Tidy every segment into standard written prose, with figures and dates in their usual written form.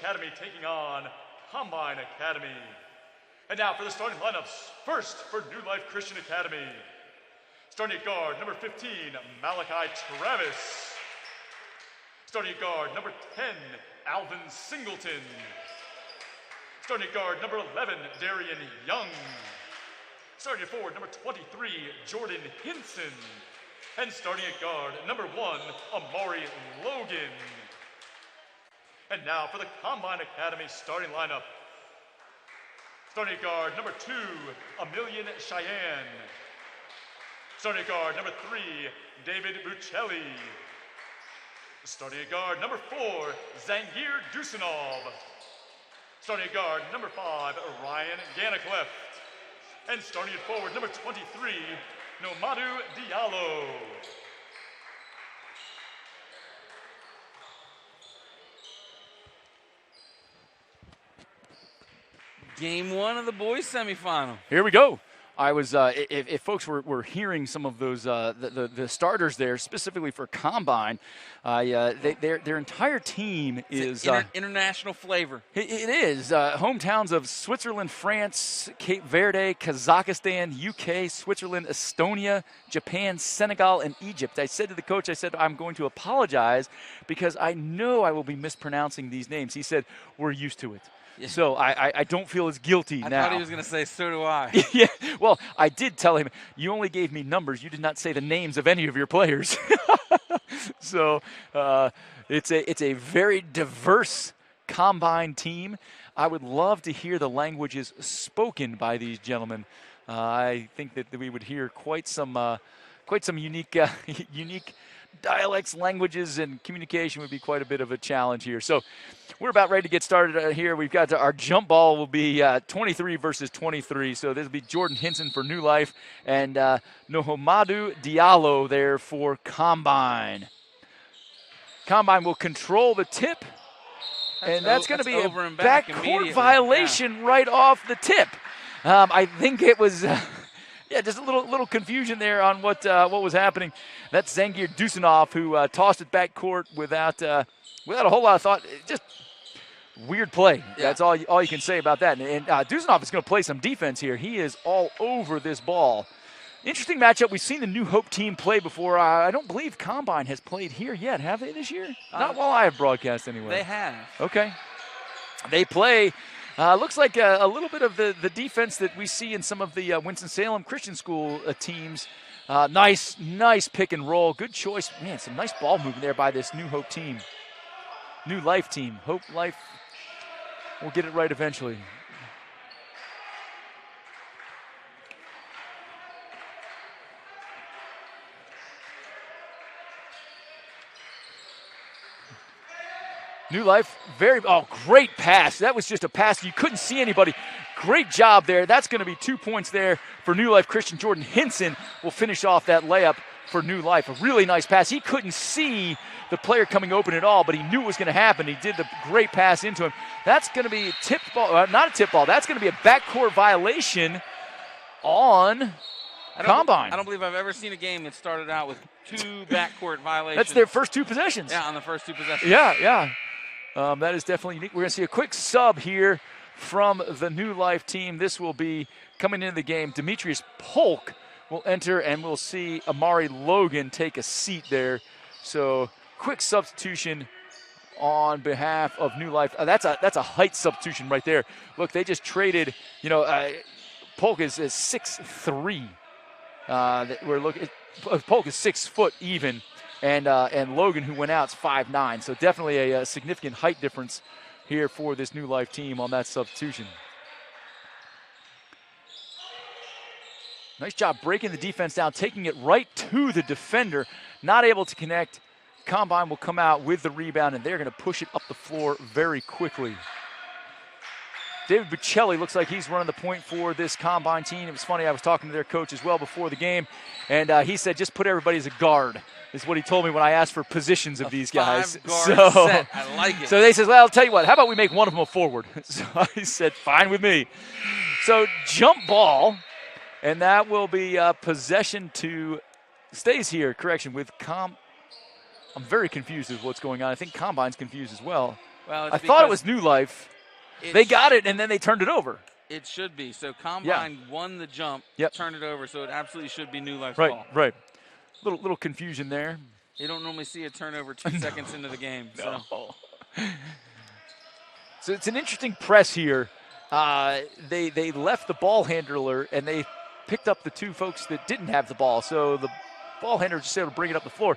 Academy taking on Combine Academy. And now for the starting lineups. First for New Life Christian Academy. Starting at guard, number 15, Malachi Travis. Starting at guard, number 10, Alvin Singleton. Starting at guard, number 11, Darian Young. Starting at forward, number 23, Jordan Hinson. And starting at guard, number 1, Amari Logan. And now for the Combine Academy starting lineup. Starting at guard, number 2, Emilien Cheyenne. Starting at guard, number 3, David Buccilli. Starting at guard, number 4, Zhangir Dyussenov. Starting at guard, number 5, Ryan Ganniclefft. And starting at forward, number 23, Nouhamadou Diallo. Game 1 of the boys semifinal. Here we go. I was, if folks were hearing some of those, the starters there, specifically for Combine, their entire team is international flavor. It is hometowns of Switzerland, France, Cape Verde, Kazakhstan, UK, Switzerland, Estonia, Japan, Senegal, and Egypt. I said to the coach, I'm going to apologize because I know I will be mispronouncing these names. He said, we're used to it. Yeah. So I don't feel as guilty now. I thought he was going to say, so do I. Yeah, well, I did tell him, you only gave me numbers. You did not say the names of any of your players. So it's a very diverse Combine team. I would love to hear the languages spoken by these gentlemen. I think that we would hear quite some unique dialects, languages, and communication would be quite a bit of a challenge here. So we're about ready to get started here. We've got our jump ball will be 23 versus 23. So this will be Jordan Hinson for New Life and Nouhamadou Diallo there for Combine. Combine will control the tip, and that's going to be a backcourt violation right off the tip. I think it was... Yeah, just a little confusion there on what was happening. That's Zhangir Dyussenov who tossed it backcourt without a whole lot of thought. Just weird play. Yeah. That's all you can say about that. And Dyussenov is going to play some defense here. He is all over this ball. Interesting matchup. We've seen the New Hope team play before. I don't believe Combine has played here yet. Have they this year? Not while I have broadcast anyway. They have. Okay. They play... looks like a little bit of the defense that we see in some of the Winston-Salem Christian School teams. Nice pick and roll. Good choice. Man, some nice ball movement there by this New Hope team. New Life team. Hope Life will get it right eventually. New Life, great pass. That was just a pass. You couldn't see anybody. Great job there. That's going to be 2 points there for New Life Christian. Jordan Hinson will finish off that layup for New Life. A really nice pass. He couldn't see the player coming open at all, but he knew it was going to happen. He did the great pass into him. That's going to be a tipped ball. Not a tip ball. That's going to be a backcourt violation on Combine. I don't believe I've ever seen a game that started out with 2 backcourt violations. That's their first 2 possessions. Yeah, on the first 2 possessions. Yeah. That is definitely unique. We're going to see a quick sub here from the New Life team. This will be coming into the game. Demetrius Polk will enter, and we'll see Amari Logan take a seat there. So quick substitution on behalf of New Life. That's a height substitution right there. Look, they just traded. Polk is 6'3". Polk is 6 foot even. And Logan, who went out, is 5'9". So definitely a significant height difference here for this New Life team on that substitution. Nice job breaking the defense down, taking it right to the defender. Not able to connect. Combine will come out with the rebound, and they're going to push it up the floor very quickly. David Buccilli looks like he's running the point for this Combine team. It was funny, I was talking to their coach as well before the game, and he said just put everybody as a guard, is what he told me when I asked for positions of these guys. Five-guard set. I like it. So they said, well, I'll tell you what, how about we make one of them a forward? So I said, fine with me. So jump ball, and that will be possession to, stays here, correction, with I'm very confused with what's going on. I think Combine's confused as well. Well, I thought it was New Life. They got it, and then they turned it over. It should be. So Combine won the jump, turned it over, so it absolutely should be New Life's ball. Right. Little confusion there. You don't normally see a turnover 2 seconds into the game. No. So it's an interesting press here. They left the ball handler, and they picked up the 2 folks that didn't have the ball. So the ball handler just able to bring it up the floor.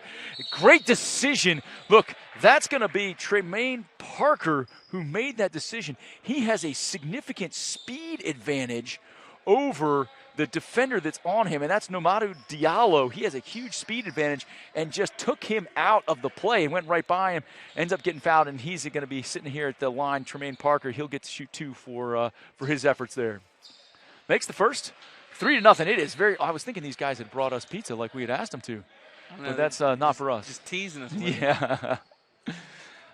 Great decision. Look, that's going to be Tremaine Parker who made that decision. He has a significant speed advantage over the defender that's on him, and that's Nouhamadou Diallo. He has a huge speed advantage and just took him out of the play and went right by him, ends up getting fouled, and he's going to be sitting here at the line. Tremaine Parker, he'll get to shoot 2 for his efforts there. Makes the first. 3-0. It is very. I was thinking these guys had brought us pizza like we had asked them to, but that's not for us. Just teasing us. Yeah.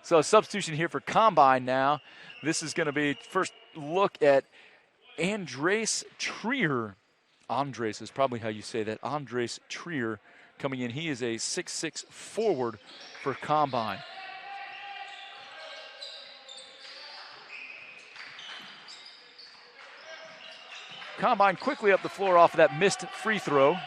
So a substitution here for Combine now. This is going to be first look at Andreas Treier. Andres is probably how you say that. Andreas Treier coming in. He is a 6'6" forward for Combine. Combine quickly up the floor off of that missed free throw.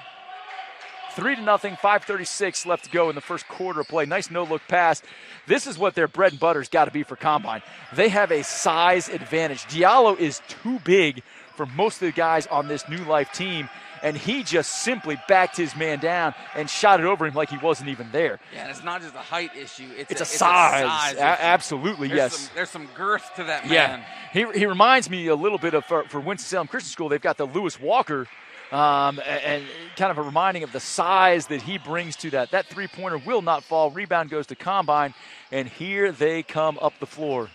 3-0, 5:36 left to go in the first quarter of play. Nice no-look pass. This is what their bread and butter's got to be for Combine. They have a size advantage. Diallo is too big for most of the guys on this New Life team, and he just simply backed his man down and shot it over him like he wasn't even there. Yeah, and it's not just a height issue. It's a size issue. Absolutely, yes. There's some girth to that man. Yeah, he reminds me a little bit of, for Winston-Salem Christian School, they've got the Lewis Walker, and kind of a reminding of the size that he brings to that. That three-pointer will not fall. Rebound goes to Combine, and here they come up the floor.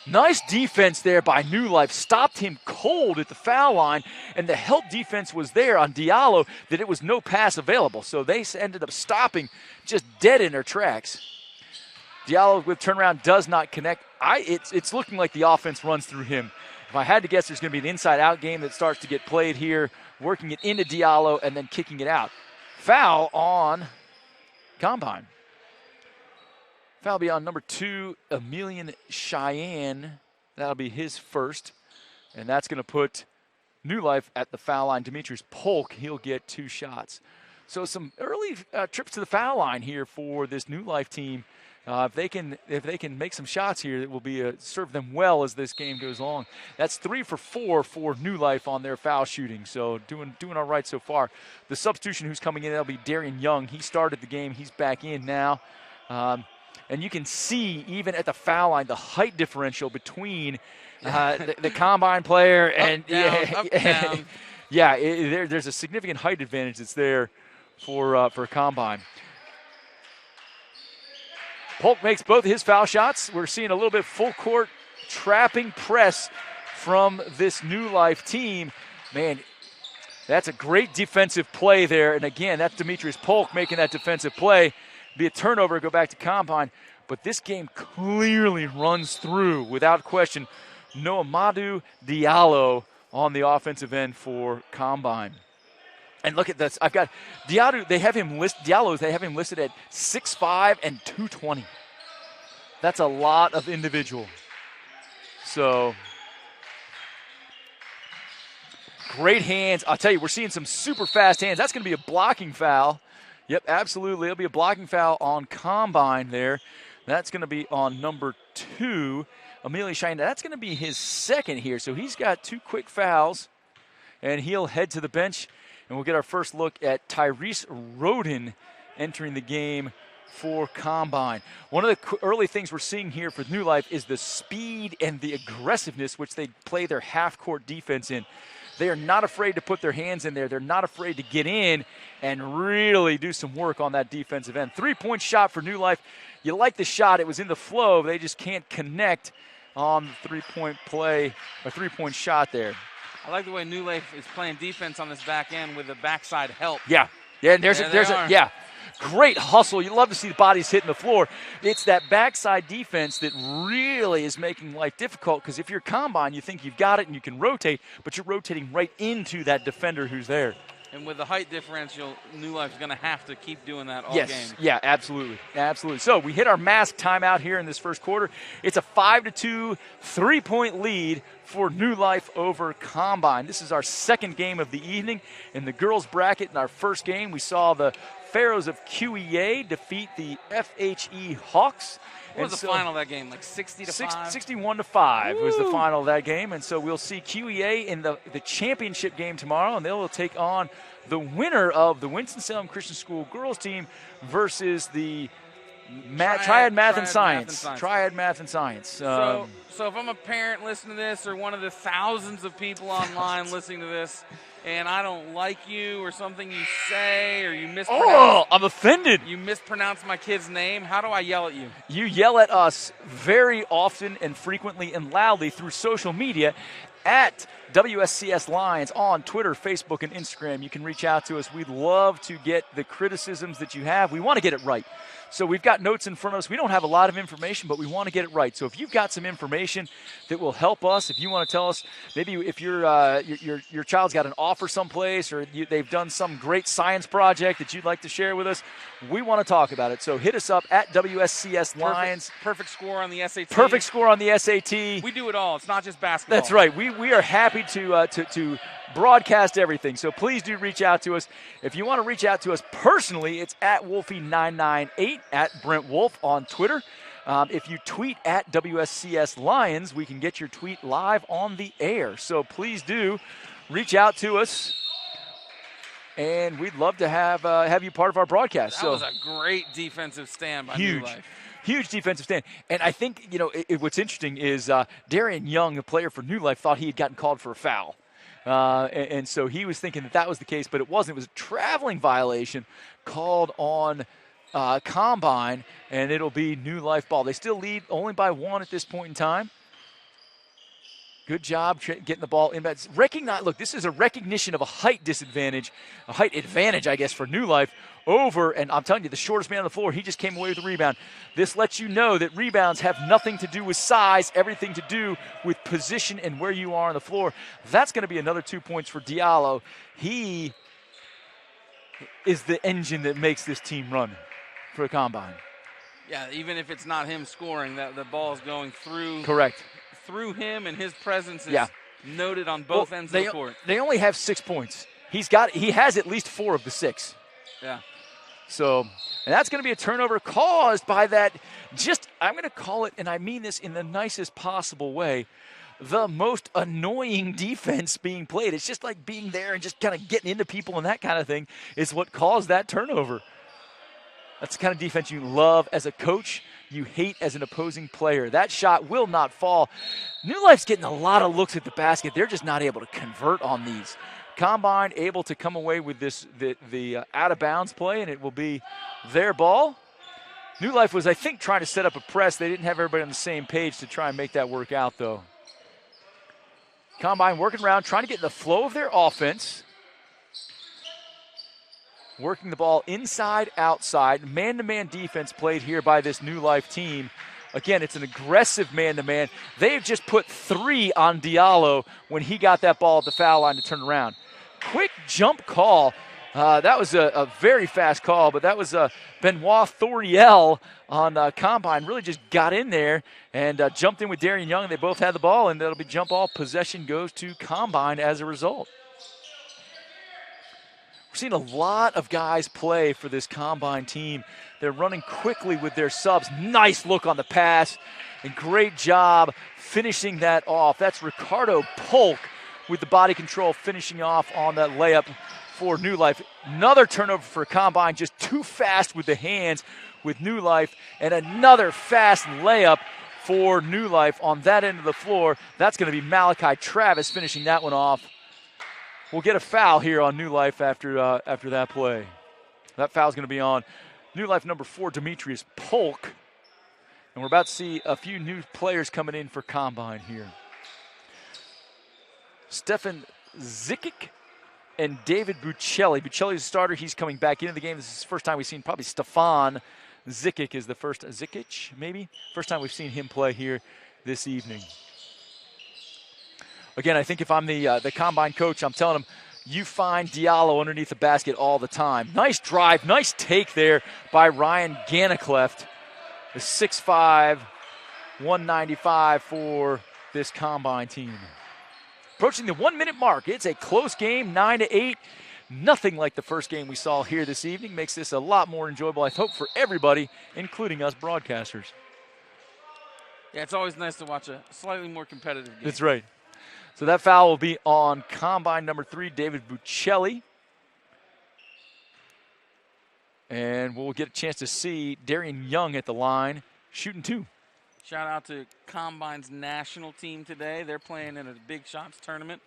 Nice defense there by New Life. Stopped him cold at the foul line, and the help defense was there on Diallo that it was no pass available. So they ended up stopping just dead in their tracks. Diallo with turnaround does not connect. It's looking like the offense runs through him. If I had to guess, there's going to be an inside-out game that starts to get played here, working it into Diallo and then kicking it out. Foul on Combine. Foul be on number 2, Emilien Chene. That'll be his first. And that's going to put New Life at the foul line. Demetrius Polk, he'll get 2 shots. So some early trips to the foul line here for this New Life team. If they can make some shots here, it will be serve them well as this game goes along. That's 3 for 4 for New Life on their foul shooting. So doing all right so far. The substitution who's coming in, that'll be Darian Young. He started the game. He's back in now. And you can see, even at the foul line, the height differential between the Combine player and up, down. There's a significant height advantage that's there for Combine. Polk makes both of his foul shots. We're seeing a little bit full court trapping press from this New Life team. Man, that's a great defensive play there. And again, that's Demetrius Polk making that defensive play. Be a turnover, go back to Combine. But this game clearly runs through, without question, Nouhamadou Diallo on the offensive end for Combine. And look at this. I've got Diallo. They have him listed at 6'5" and 220. That's a lot of individual. So great hands. I'll tell you, we're seeing some super fast hands. That's going to be a blocking foul. Yep, absolutely. It'll be a blocking foul on Combine there. That's going to be on number 2, Emilien Chene. That's going to be his second here. So he's got 2 quick fouls, and he'll head to the bench. And we'll get our first look at Tyrese Rhoden entering the game for Combine. One of the early things we're seeing here for New Life is the speed and the aggressiveness which they play their half-court defense in. They are not afraid to put their hands in there. They're not afraid to get in and really do some work on that defensive end. 3-point shot for New Life. You like the shot. It was in the flow. They just can't connect on the 3-point play, or 3-point shot there. I like the way New Life is playing defense on this back end with the backside help. Yeah, and there's a great hustle. You love to see the bodies hitting the floor. It's that backside defense that really is making life difficult, because if you're Combine, you think you've got it and you can rotate, but you're rotating right into that defender who's there. And with the height differential, New Life's going to have to keep doing that all yes. game. Yeah, absolutely. Absolutely. So we hit our mask timeout here in this first quarter. It's a 5-2 3-point lead for New Life over Combine. This is our second game of the evening in the girls bracket. In our first game, we saw the Pharaohs of QEA defeat the FHE Hawks. What was the final of that game, like 60-5? 61-5 was the final of that game. And so we'll see QEA in the championship game tomorrow, and they will take on the winner of the Winston-Salem Christian School girls team versus the Triad Math and Science. Triad Math and Science. So if I'm a parent listening to this or one of the thousands of people online listening to this, and I don't like you or something you say or you mispronounce. Oh, I'm offended. You mispronounce my kid's name. How do I yell at you? You yell at us very often and frequently and loudly through social media at WSCS Lions on Twitter, Facebook, and Instagram. You can reach out to us. We'd love to get the criticisms that you have. We want to get it right. So we've got notes in front of us. We don't have a lot of information, but we want to get it right. So if you've got some information that will help us, if you want to tell us, maybe if your child's got an offer someplace or they've done some great science project that you'd like to share with us, we want to talk about it. So hit us up at WSCS Lions. Perfect score on the SAT. Perfect score on the SAT. We do it all. It's not just basketball. That's right. We are happy to broadcast everything. So please do reach out to us. If you want to reach out to us personally, it's at Wolfie998, at Brent Wolf on Twitter. If you tweet at WSCS Lions, we can get your tweet live on the air. So please do reach out to us, and we'd love to have you part of our broadcast. That was a great defensive stand by New Life. Huge defensive stand. And I think, what's interesting is Darian Young, a player for New Life, thought he had gotten called for a foul. And so he was thinking that was the case, but it wasn't. It was a traveling violation called on Combine, and it'll be New Life ball. They still lead only by 1 at this point in time. Good job getting the ball in. Look, this is a recognition of a height disadvantage, a height advantage, I guess, for New Life over, and I'm telling you, the shortest man on the floor, he just came away with the rebound. This lets you know that rebounds have nothing to do with size, everything to do with position and where you are on the floor. That's going to be another 2 points for Diallo. He is the engine that makes this team run for a Combine. Yeah, even if it's not him scoring, the ball is going through. Correct. Through him, and his presence is noted on both ends of the court. They only have 6 points. He has at least 4 of the 6. Yeah. So, and that's going to be a turnover caused by that, I'm going to call it, and I mean this in the nicest possible way, the most annoying defense being played. It's just like being there and just kind of getting into people and that kind of thing is what caused that turnover. That's the kind of defense you love as a coach, you hate as an opposing player. That shot will not fall. New Life's getting a lot of looks at the basket. They're just not able to convert on these. Combine able to come away with the out-of-bounds play, and it will be their ball. New Life was, I think, trying to set up a press. They didn't have everybody on the same page to try and make that work out, though. Combine working around, trying to get in the flow of their offense. Working the ball inside, outside. Man-to-man defense played here by this New Life team. Again, it's an aggressive man-to-man. They've just put 3 on Diallo when he got that ball at the foul line to turn around. Quick jump call. That was a very fast call, but that was Benoit Thorel on Combine. Really just got in there and jumped in with Darian Young. They both had the ball, and that'll be jump ball. Possession goes to Combine as a result. We're seeing a lot of guys play for this Combine team. They're running quickly with their subs. Nice look on the pass, and great job finishing that off. That's Ricardo Polk with the body control finishing off on that layup for New Life. Another turnover for Combine, just too fast with the hands with New Life, and another fast layup for New Life on that end of the floor. That's going to be Malachi Travis finishing that one off. We'll get a foul here on New Life after that play. That foul's going to be on New Life number 4, Demetrius Polk. And we're about to see a few new players coming in for Combine here. Stefan Zikic and David Buccilli. Buccilli's a starter. He's coming back into the game. This is the first time we've seen probably Stefan Zikic is the first. Zikic, maybe? First time we've seen him play here this evening. Again, I think if I'm the Combine coach, I'm telling him, you find Diallo underneath the basket all the time. Nice drive, nice take there by Ryan Ganniclefft. The 6'5", 195 for this Combine team. Approaching the 1-minute mark. It's a close game, 9-8. Nothing like the first game we saw here this evening. Makes this a lot more enjoyable, I hope, for everybody, including us broadcasters. Yeah, it's always nice to watch a slightly more competitive game. That's right. So that foul will be on Combine number 3, David Buccilli. And we'll get a chance to see Darian Young at the line, shooting 2. Shout out to Combine's national team today. They're playing in a Big Shots tournament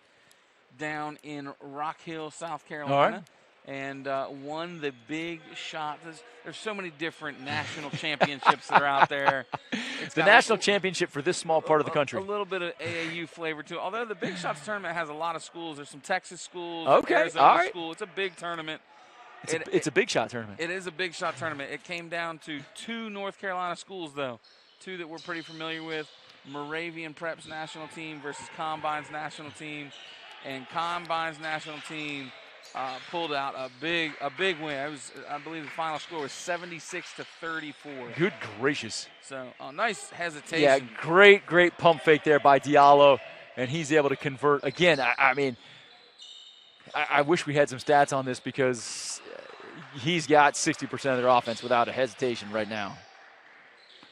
down in Rock Hill, South Carolina. All right. And won the Big Shot. There's so many different national championships that are out there. The national championship for this small part of the country. A little bit of AAU flavor to it. Although the Big Shots tournament has a lot of schools. There's some Texas schools, okay, Arizona all right. school. It's a big tournament. It's a Big Shot tournament. It is a Big Shot tournament. It came down to 2 North Carolina schools, though. 2 that we're pretty familiar with. Moravian Prep's national team versus Combine's national team. And Combine's national team pulled out a big win. It was, I believe the final score was 76-34. Good gracious. So, nice hesitation. Yeah, great pump fake there by Diallo, and he's able to convert. Again, I wish we had some stats on this because he's got 60% of their offense without a hesitation right now.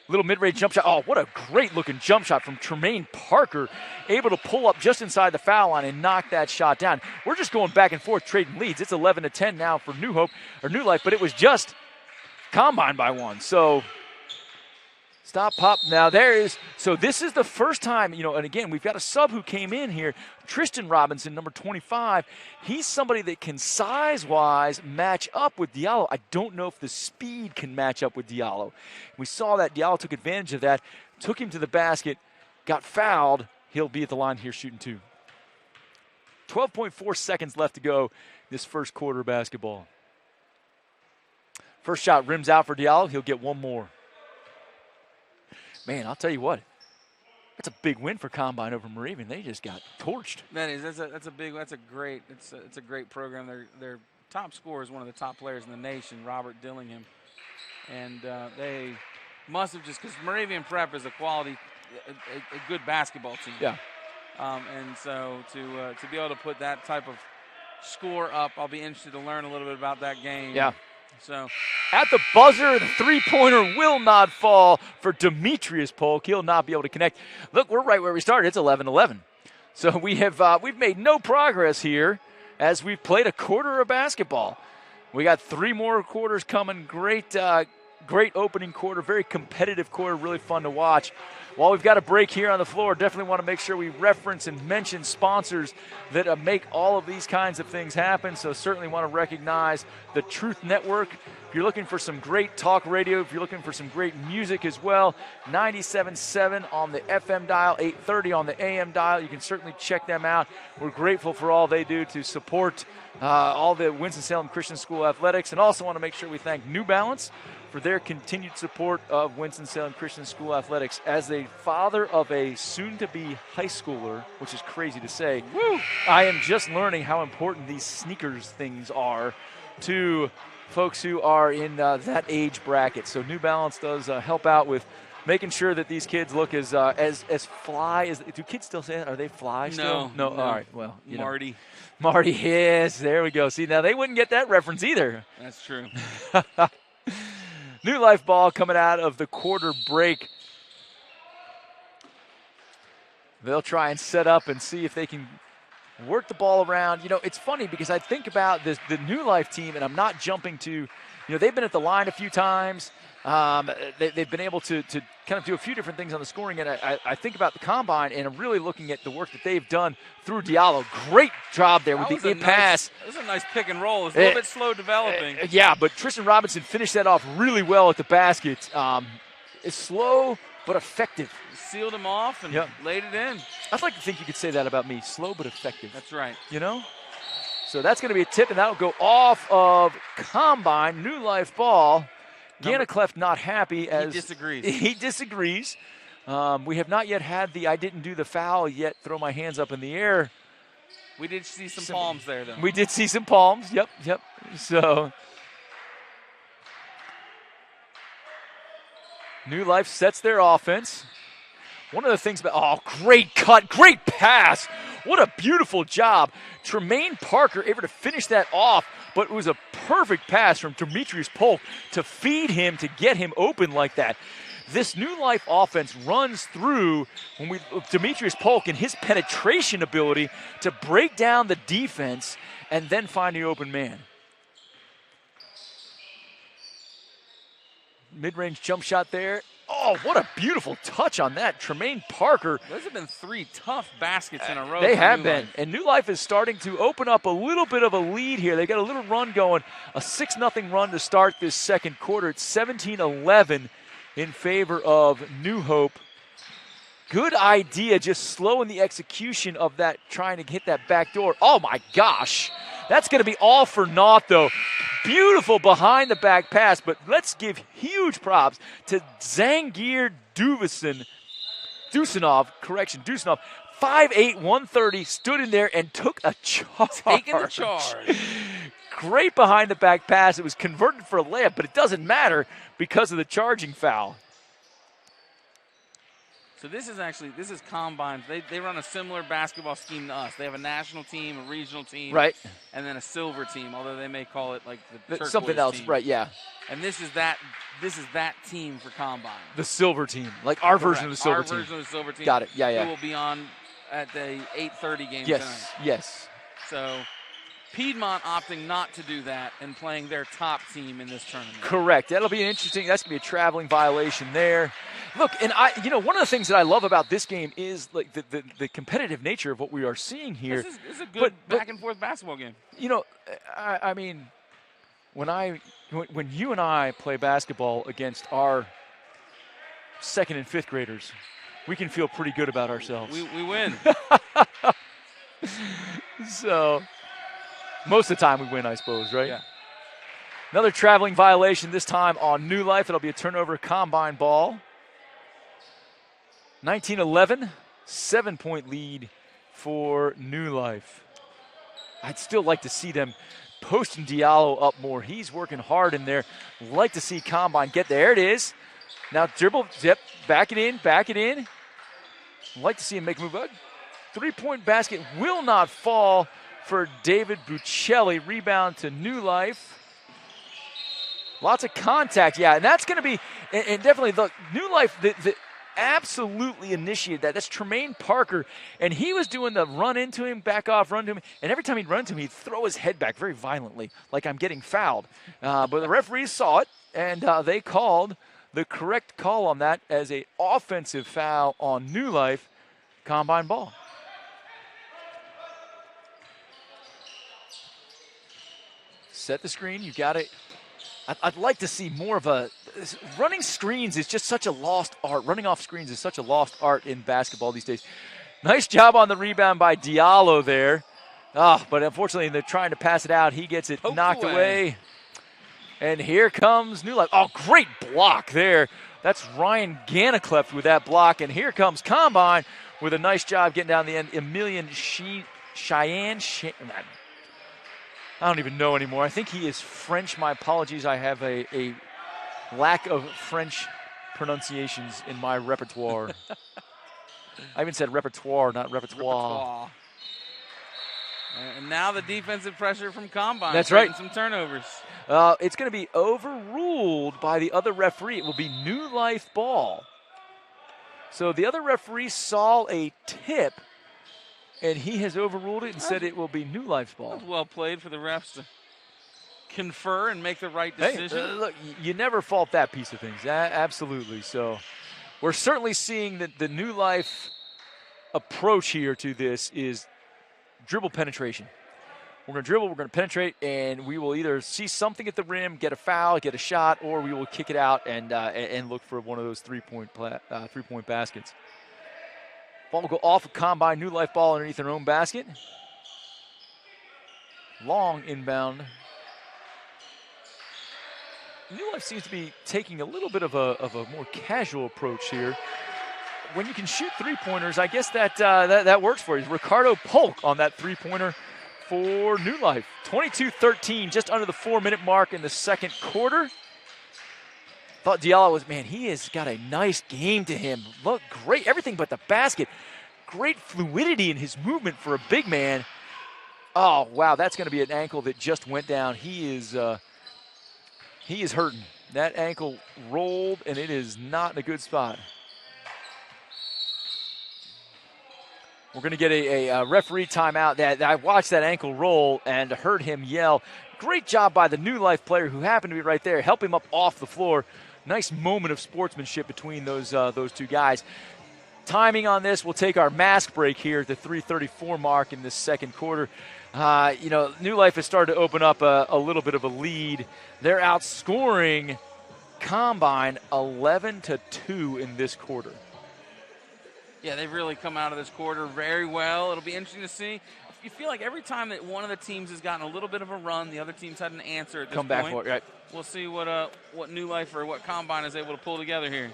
Little mid-range jump shot. Oh, what a great-looking jump shot from Tremaine Parker. Able to pull up just inside the foul line and knock that shot down. We're just going back and forth trading leads. It's 11-10 now for New Life, but it was just Combine by 1. So stop, pop. Now so this is the first time, and again, we've got a sub who came in here, Tristan Robinson, number 25. He's somebody that can size-wise match up with Diallo. I don't know if the speed can match up with Diallo. We saw that Diallo took advantage of that, took him to the basket, got fouled. He'll be at the line here shooting 2. 12.4 seconds left to go this first quarter of basketball. First shot rims out for Diallo. He'll get one more. Man, I'll tell you what, that's a big win for Combine over Moravian. They just got torched. That is. That's a great program. Their top scorer is one of the top players in the nation, Robert Dillingham, and they must have just because Moravian Prep is a good basketball team. Yeah. And so to be able to put that type of score up, I'll be interested to learn a little bit about that game. Yeah. So at the buzzer, the three-pointer will not fall for Demetrius Polk. He'll not be able to connect. Look, we're right where we started. It's 11-11. So we've made no progress here as we've played a quarter of basketball. We got 3 more quarters coming. Great opening quarter, very competitive quarter, really fun to watch. While we've got a break here on the floor, definitely want to make sure we reference and mention sponsors that make all of these kinds of things happen. So certainly want to recognize the Truth Network. If you're looking for some great talk radio, if you're looking for some great music as well, 97.7 on the FM dial, 830 on the AM dial. You can certainly check them out. We're grateful for all they do to support all the Winston-Salem Christian School athletics, and also want to make sure we thank New Balance for their continued support of Winston-Salem Christian School athletics. As a father of a soon-to-be high schooler, which is crazy to say, I am just learning how important these sneakers things are to folks who are in that age bracket. So New Balance does help out with making sure that these kids look as fly as. Do kids still say that? Are they fly still? No. All right. Well, Marty. Yes. There we go. See, now they wouldn't get that reference either. That's true. New Life ball coming out of the quarter break. They'll try and set up and see if they can work the ball around. It's funny because I think about the New Life team, and I'm not jumping to, they've been at the line a few times. They've been able to kind of do a few different things on the scoring, and I think about the Combine, and I'm really looking at the work that they've done through Diallo. Great job there with the in-pass. That was a nice pick and roll. It's a little bit slow developing. Yeah, but Tristan Robinson finished that off really well at the basket. It's slow but effective. Sealed him off and laid it in. I'd like to think you could say that about me. Slow but effective. That's right. So that's going to be a tip, and that will go off of Combine. New Life ball. Ganniclefft not happy as he disagrees. We have not yet had the I didn't do the foul yet throw my hands up in the air We did see some palms there, though. We did see some palms. Yep. So New Life sets their offense. One of the things about, great cut, great pass. What a beautiful job. Tremaine Parker able to finish that off, but it was a perfect pass from Demetrius Polk to feed him, to get him open like that. This New Life offense runs through Demetrius Polk and his penetration ability to break down the defense and then find the open man. Mid-range jump shot there. Oh, what a beautiful touch on that. Tremaine Parker. Those have been 3 tough baskets in a row. They have been. And New Life is starting to open up a little bit of a lead here. They got a little run going, a 6-0 run to start this second quarter. It's 17-11 in favor of New Hope. Good idea, just slowing the execution of that, trying to hit that back door. Oh, my gosh. That's going to be all for naught, though. Beautiful behind-the-back pass, but let's give huge props to Zhangir Dyussenov, 5'8", 130, stood in there and took a charge. Taking the charge. Great behind-the-back pass. It was converted for a layup, but it doesn't matter because of the charging foul. So this is Combines. They run a similar basketball scheme to us. They have a national team, a regional team, right, and then a silver team, although they may call it like the turquoise something else, team. right, yeah. And this is that team for Combine. The silver team, like our version of the silver team. Our version of the silver team. Got it, yeah. Who will be on at the 8:30 game tonight. Yes. So Piedmont opting not to do that and playing their top team in this tournament. Correct. That's going to be a traveling violation there. Look, and one of the things that I love about this game is like the competitive nature of what we are seeing here. This is a good back and forth basketball game. I mean, when you and I play basketball against our 2nd and 5th graders, we can feel pretty good about ourselves. We win. So most of the time we win, I suppose, right? Yeah. Another traveling violation, this time on New Life. It'll be a turnover Combine ball. 19-11, 7-point lead for New Life. I'd still like to see them posting Diallo up more. He's working hard in there. Like to see Combine get there. It is. Now dribble, back it in. Like to see him make a move. 3-point basket will not fall for David Buccilli. Rebound to New Life. Lots of contact, yeah, and that's going to be, and definitely the New Life, the absolutely initiated that. That's Tremaine Parker, and he was doing the run into him, back off, run to him, and every time he'd run to him, he'd throw his head back very violently, like I'm getting fouled. But the referees saw it, and they called the correct call on that as an offensive foul on New Life. Combine ball. Set the screen. You got it. I'd like to see more of a running screens is just such a lost art. Running off screens is such a lost art in basketball these days. Nice job on the rebound by Diallo there. But unfortunately, they're trying to pass it out. He gets it knocked away. And here comes New Life. Oh, great block there. That's Ryan Ganniclefft with that block. And here comes Combine with a nice job getting down the end. Emilien Chene. I don't even know anymore. I think he is French. My apologies. I have a lack of French pronunciations in my repertoire. I even said repertoire, not repertoire. And now the defensive pressure from Combine. That's right. Some turnovers. It's going to be overruled by the other referee. It will be New Life ball. So the other referee saw a tip, and he has overruled it and said it will be New Life's ball. Well played for the refs to confer and make the right decision. Hey, look, you never fault that piece of things. Absolutely. So we're certainly seeing that the New Life approach here to this is dribble penetration. We're going to dribble, we're going to penetrate, and we will either see something at the rim, get a foul, get a shot, or we will kick it out and look for one of those three-point baskets. Ball will go off of Combine. New Life ball underneath their own basket. Long inbound. New Life seems to be taking a little bit of a more casual approach here. when you can shoot three-pointers, I guess that works for you. Ricardo Polk on that three-pointer for New Life. 22-13, just under the 4-minute mark in the second quarter. Thought Diallo was, man, he has got a nice game to him. Look, great, everything but the basket. Great fluidity in his movement for a big man. Oh, wow, that's going to be an ankle that just went down. He is hurting. That ankle rolled, and it is not in a good spot. We're going to get a referee timeout. That I watched that ankle roll and heard him yell. Great job by the New Life player who happened to be right there. Help him up off the floor. Nice moment of sportsmanship between those two guys. Timing on this, we'll take our mask break here at the 3:34 mark in this second quarter. New Life has started to open up a little bit of a lead. They're outscoring Combine 11-2 in this quarter. Yeah, they've really come out of this quarter very well. It'll be interesting to see. You feel like every time that one of the teams has gotten a little bit of a run, the other team's had an answer at this point. Come back for it, right. We'll see what New Life or what Combine is able to pull together here.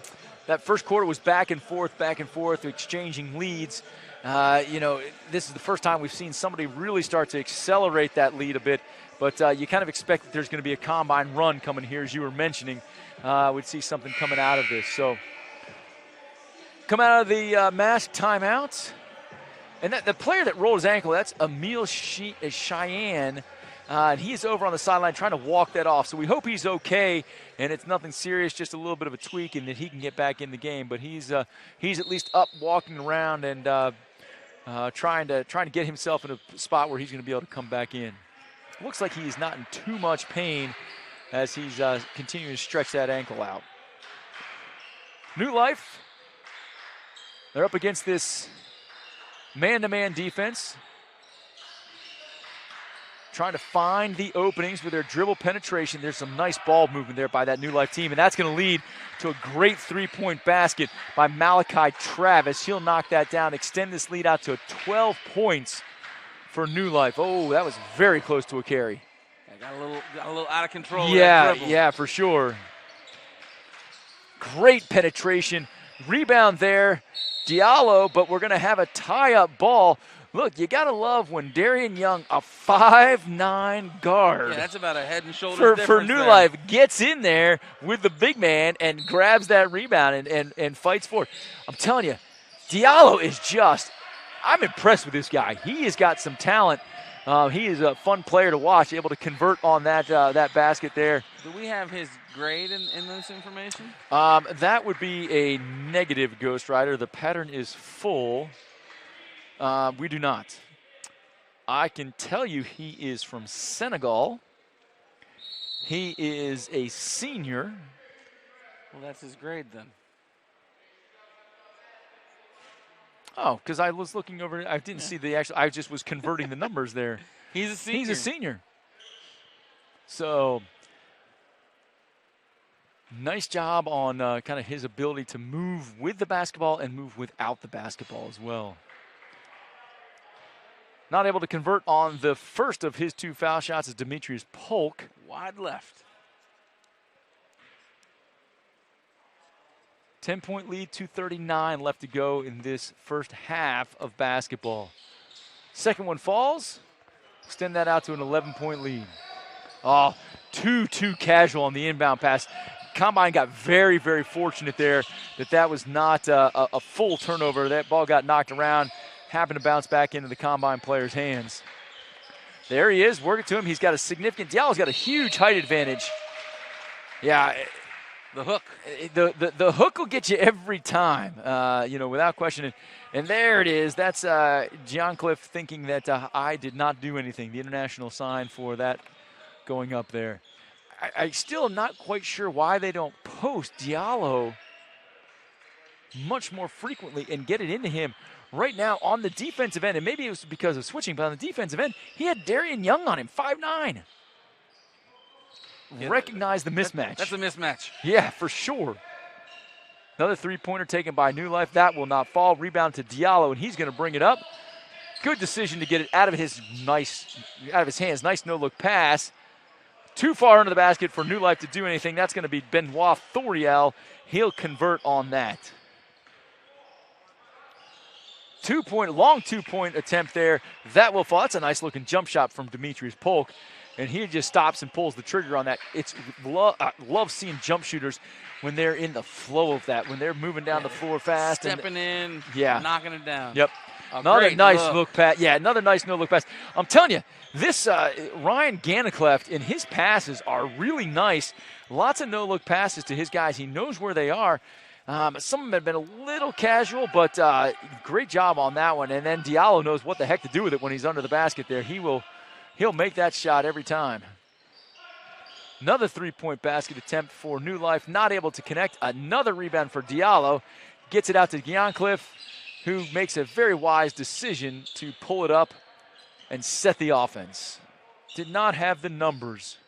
That first quarter was back and forth, exchanging leads. This is the first time we've seen somebody really start to accelerate that lead a bit. But you kind of expect that there's going to be a Combine run coming here, as you were mentioning. We'd see something coming out of this. So, come out of the mask timeout. And the player that rolled his ankle, that's Emilien Chene. And he's over on the sideline trying to walk that off. So we hope he's okay and it's nothing serious, just a little bit of a tweak, and that he can get back in the game. But he's at least up, walking around, and trying to get himself in a spot where he's going to be able to come back in. Looks like he's not in too much pain as he's continuing to stretch that ankle out. New Life, they're up against this man-to-man defense, trying to find the openings with their dribble penetration. There's some nice ball movement there by that New Life team, and that's going to lead to a great three-point basket by Malachi Travis. He'll knock that down, extend this lead out to 12 points for New Life. Oh, that was very close to a carry. Got a little out of control. Yeah, for sure. Great penetration. Rebound there, Diallo, but we're going to have a tie-up ball. Look, you got to love when Darian Young, a 5'9" guard. Yeah, that's about a head and shoulders difference for New there. Life, gets in there with the big man and grabs that rebound and fights for it. I'm telling you, Diallo is I'm impressed with this guy. He has got some talent. He is a fun player to watch, able to convert on that basket there. Do we have his grade in this information? That would be a negative, Ghost Rider. The pattern is full. We do not. I can tell you he is from Senegal. He is a senior. Well, that's his grade then. Oh, because I was looking over. I didn't see the actual. I just was converting the numbers there. He's a senior. So, nice job on kind of his ability to move with the basketball and move without the basketball as well. Not able to convert on the first of his two foul shots is Demetrius Polk. Wide left. 10-point lead, 2:39 left to go in this first half of basketball. Second one falls. Extend that out to an 11-point lead. Oh, too casual on the inbound pass. Combine got very, very fortunate there that was not a full turnover. That ball got knocked around, happened to bounce back into the Combine player's hands. There he is, working to him. He's got a significant, Diallo's got a huge height advantage. Yeah, the hook. The hook will get you every time, without question. And there it is. That's Ganniclefft thinking that I did not do anything. The international sign for that going up there. I still am not quite sure why they don't post Diallo much more frequently and get it into him. Right now on the defensive end, and maybe it was because of switching, but on the defensive end, he had Darian Young on him, 5'9". Yeah, recognize the mismatch. That's a mismatch. Yeah, for sure. Another three-pointer taken by New Life. That will not fall. Rebound to Diallo, and he's going to bring it up. Good decision to get it out of his hands. Nice no-look pass. Too far under the basket for New Life to do anything. That's going to be Benoit Thorel. He'll convert on that. long two-point attempt there. That will fall. That's a nice-looking jump shot from Demetrius Polk. And he just stops and pulls the trigger on that. It's love seeing jump shooters when they're in the flow of that, when they're moving down the floor fast. Stepping in, yeah, knocking it down. Yep. Another nice look pass. Yeah, another nice no-look pass. I'm telling you, this Ryan Ganniclefft and his passes are really nice. Lots of no-look passes to his guys. He knows where they are. Some of them have been a little casual, but great job on that one. And then Diallo knows what the heck to do with it when he's under the basket there. He'll make that shot every time. Another three-point basket attempt for New Life, not able to connect. Another rebound for Diallo. Gets it out to Ganniclefft, who makes a very wise decision to pull it up and set the offense. Did not have the numbers.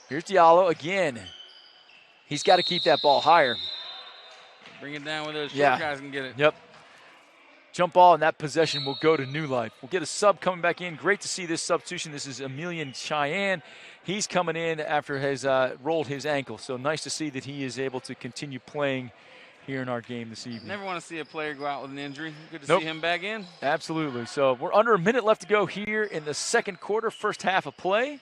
Here's Diallo again. He's got to keep that ball higher. Bring it down where those short guys can get it. Yep. Jump ball, and that possession will go to New Life. We'll get a sub coming back in. Great to see this substitution. This is Emilien Chene. He's coming in after has rolled his ankle. So nice to see that he is able to continue playing here in our game this evening. Never want to see a player go out with an injury. Good to see him back in. Absolutely. So we're under a minute left to go here in the second quarter, first half of play.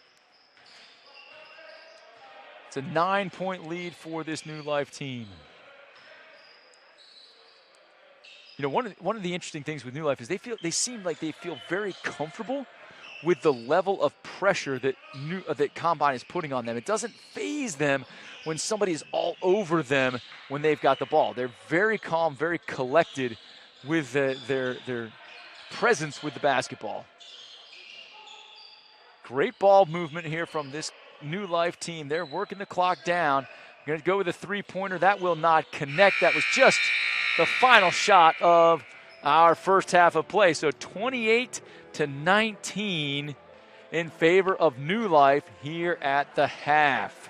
It's a 9-point lead for this New Life team. You know, one of the interesting things with New Life is they seem like they feel very comfortable with the level of pressure that Combine is putting on them. It doesn't faze them when somebody is all over them when they've got the ball. They're very calm, very collected with their presence with the basketball. Great ball movement here from this New Life team. They're working the clock down. Going to go with a three-pointer. That will not connect. That was just the final shot of our first half of play. So 28-19 in favor of New Life here at the half.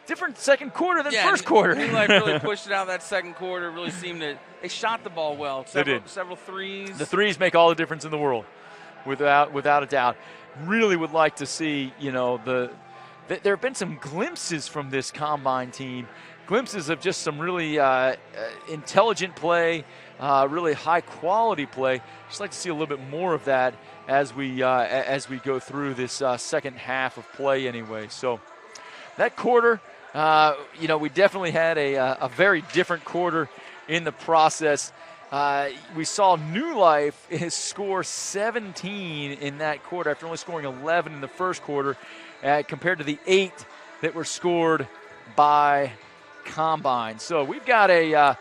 Different second quarter than first quarter. New Life really pushed it out that second quarter. Really seemed to – they shot the ball well. Several threes. The threes make all the difference in the world, without a doubt. Really would like to see, you know, there have been some glimpses from this Combine team. Glimpses of just some really intelligent play, really high-quality play. Just like to see a little bit more of that as we go through this second half of play anyway. So that quarter, you know, we definitely had a very different quarter in the process. We saw New Life score 17 in that quarter after only scoring 11 in the first quarter compared to the 8 that were scored by Combine. So we've got a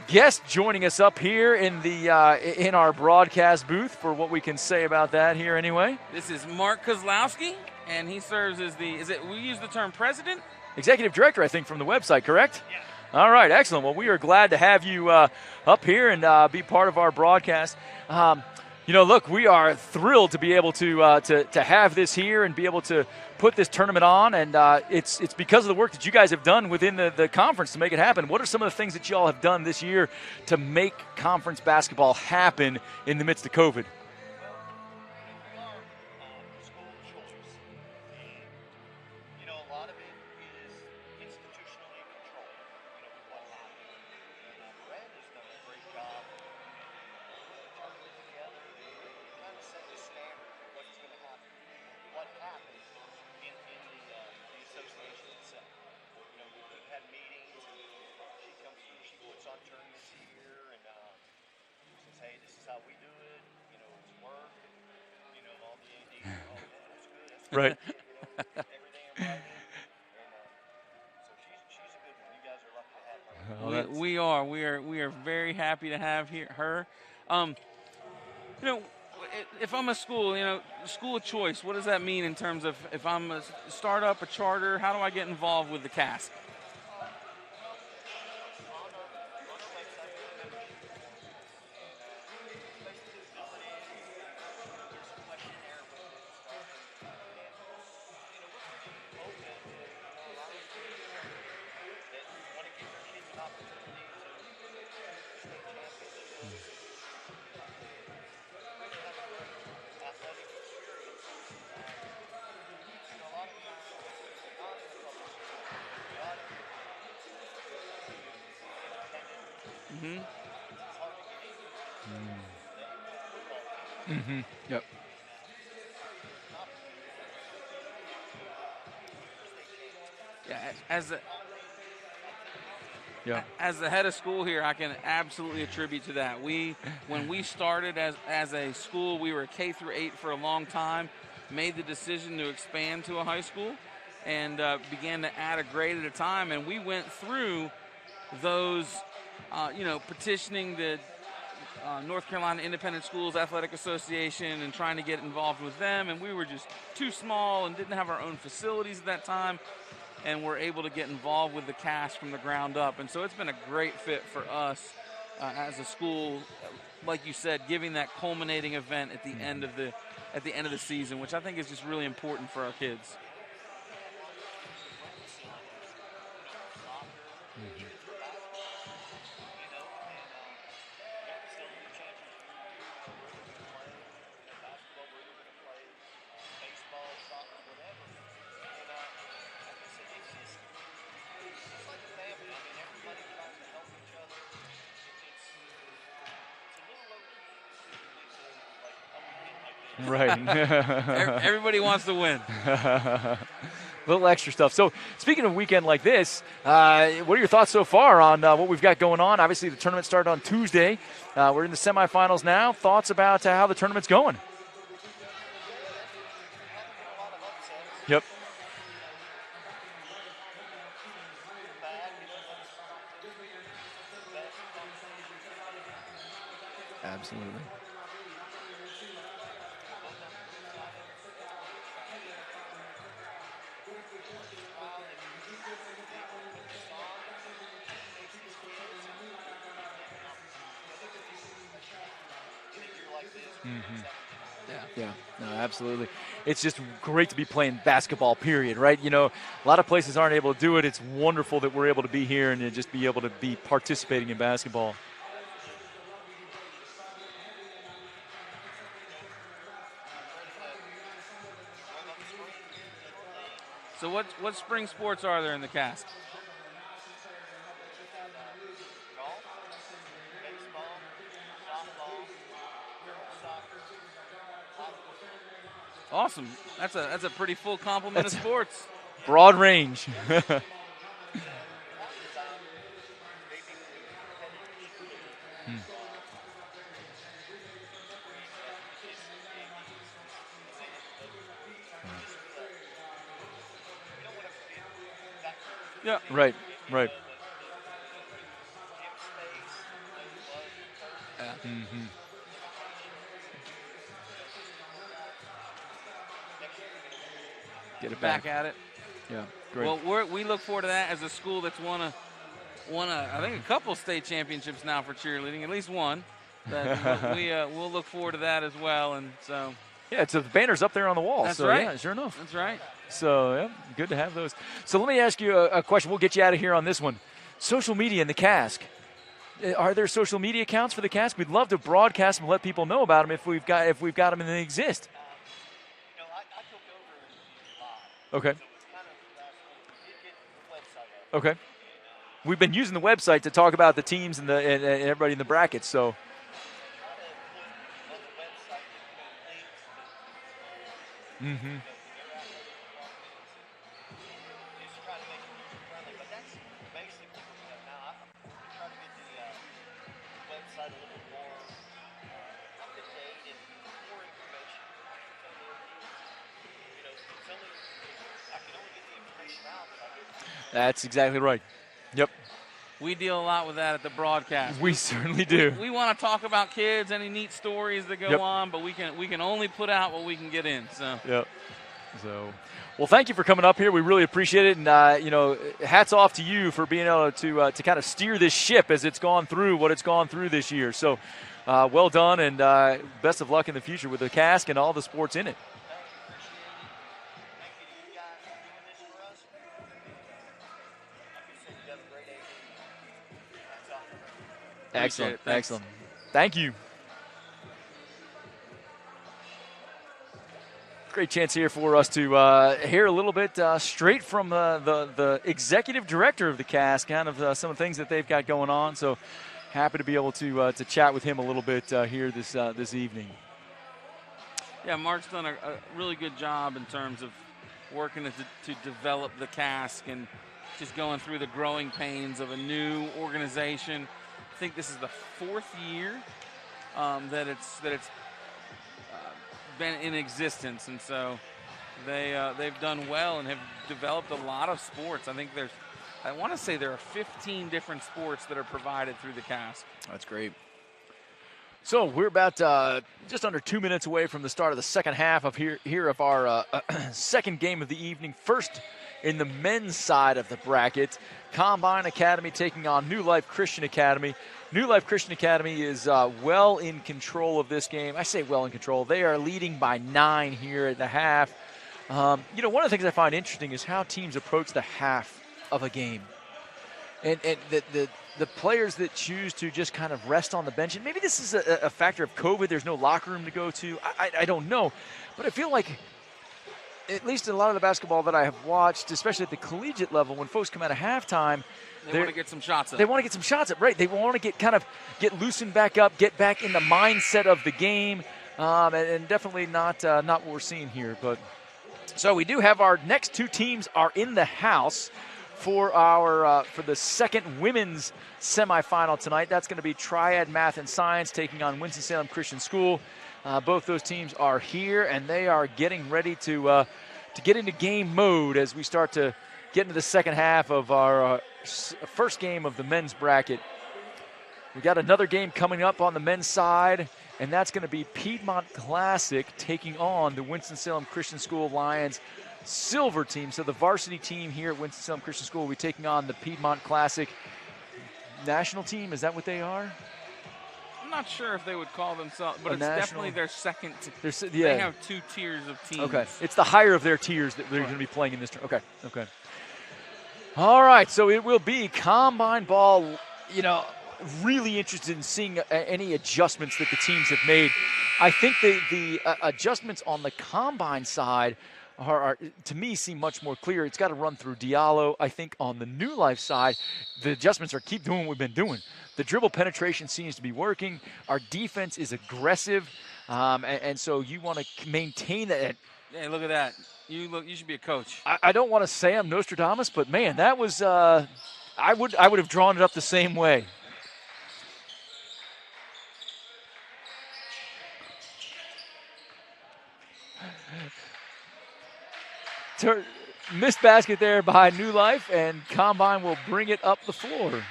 guest joining us up here in our broadcast booth for what we can say about that here anyway. This is Mark Kozlowski, and he serves as we use the term president? Executive director, I think, from the website, correct? Yeah. All right, excellent. Well, we are glad to have you up here and be part of our broadcast. You know, look, we are thrilled to be able to have this here and be able to put this tournament on, and it's because of the work that you guys have done within the conference to make it happen. What are some of the things that you all have done this year to make conference basketball happen in the midst of COVID? Right. We are very happy to have her. You know, if I'm a school, you know, school of choice, what does that mean in terms of if I'm a startup, a charter, how do I get involved with the CASC? Yep. Yeah, as the head of school here, I can absolutely attribute to that. When we started as a school, we were K through 8 for a long time, made the decision to expand to a high school, and began to add a grade at a time. And we went through those, petitioning the North Carolina Independent Schools Athletic Association and trying to get involved with them. And we were just too small and didn't have our own facilities at that time. And we're able to get involved with the CAS from the ground up. And so it's been a great fit for us as a school, like you said, giving that culminating event at the end of the season, which I think is just really important for our kids. Right. Everybody wants to win. Little extra stuff. So speaking of a weekend like this, what are your thoughts so far on what we've got going on? Obviously, the tournament started on Tuesday. We're in the semifinals now. Thoughts about how the tournament's going? Yep. Absolutely. Yeah, no, absolutely. It's just great to be playing basketball, period, right? You know, a lot of places aren't able to do it. It's wonderful that we're able to be here and to just be able to be participating in basketball. So what spring sports are there in the CAS? Awesome. That's a pretty full complement of sports. Broad range. Yeah. Right. Yeah. Mm-hmm. Get it back at it. Yeah, great. Well, we look forward to that as a school that's won a I think a couple state championships now for cheerleading, at least one. We'll look forward to that as well, and so. Yeah, it's the banner's up there on the wall. That's so, right. Yeah, sure enough. That's right. So, yeah, good to have those. So let me ask you a question. We'll get you out of here on this one. Social media in the CASC. Are there social media accounts for the CASC? We'd love to broadcast them and let people know about them if we've got them and they exist. Okay. Okay. We've been using the website to talk about the teams and everybody in the brackets. So. Mm-hmm. That's exactly right. Yep. We deal a lot with that at the broadcast. We certainly do. We want to talk about kids, any neat stories that go on, but we can only put out what we can get in. So. Yep. So, well, thank you for coming up here. We really appreciate it, and hats off to you for being able to kind of steer this ship as it's gone through what it's gone through this year. So, well done, and best of luck in the future with the CASC and all the sports in it. Excellent. Excellent. Thank you. Great chance here for us to hear a little bit straight from the executive director of the CASC, kind of some of the things that they've got going on. So happy to be able to chat with him a little bit here this evening. Yeah, Mark's done a really good job in terms of working to develop the cask and just going through the growing pains of a new organization. I think this is the 4th year that it's been in existence, and so they've done well and have developed a lot of sports. I want to say there are 15 different sports that are provided through the cask. That's great. So we're about just under 2 minutes away from the start of the second half of of our second game of the evening. First in the men's side of the bracket, Combine Academy taking on New Life Christian Academy. New Life Christian Academy is well in control of this game. I say well in control. They are leading by 9 here at the half. One of the things I find interesting is how teams approach the half of a game. And the players that choose to just kind of rest on the bench, and maybe this is a factor of COVID, there's no locker room to go to, I don't know. But I feel like, at least in a lot of the basketball that I have watched, especially at the collegiate level, when folks come out of halftime, they want to get some shots up. They want to get some shots up, right. They want to get loosened back up, get back in the mindset of the game, and definitely not what we're seeing here. But so we do have our next 2 teams are in the house for the second women's semifinal tonight. That's going to be Triad Math and Science taking on Winston-Salem Christian School. Both those teams are here, and they are getting ready to get into game mode as we start to get into the second half of our first game of the men's bracket. We got another game coming up on the men's side, and that's going to be Piedmont Classic taking on the Winston-Salem Christian School Lions silver team. So the varsity team here at Winston-Salem Christian School will be taking on the Piedmont Classic national team. Is that what they are? I'm not sure if they would call themselves, but it's definitely their second. Yeah. They have 2 tiers of teams. Okay, it's the higher of their tiers that they're going to be playing in this turn. Okay. All right, so it will be combine ball. Really interested in seeing any adjustments that the teams have made. I think the adjustments on the combine side are, to me, seem much more clear. It's got to run through Diallo. I think on the New Life side, the adjustments are keep doing what we've been doing. The dribble penetration seems to be working. Our defense is aggressive, and so you want to maintain that. Hey, look at that. You should be a coach. I don't want to say I'm Nostradamus, but man, that was I would have drawn it up the same way. Missed basket there by New Life, and Combine will bring it up the floor.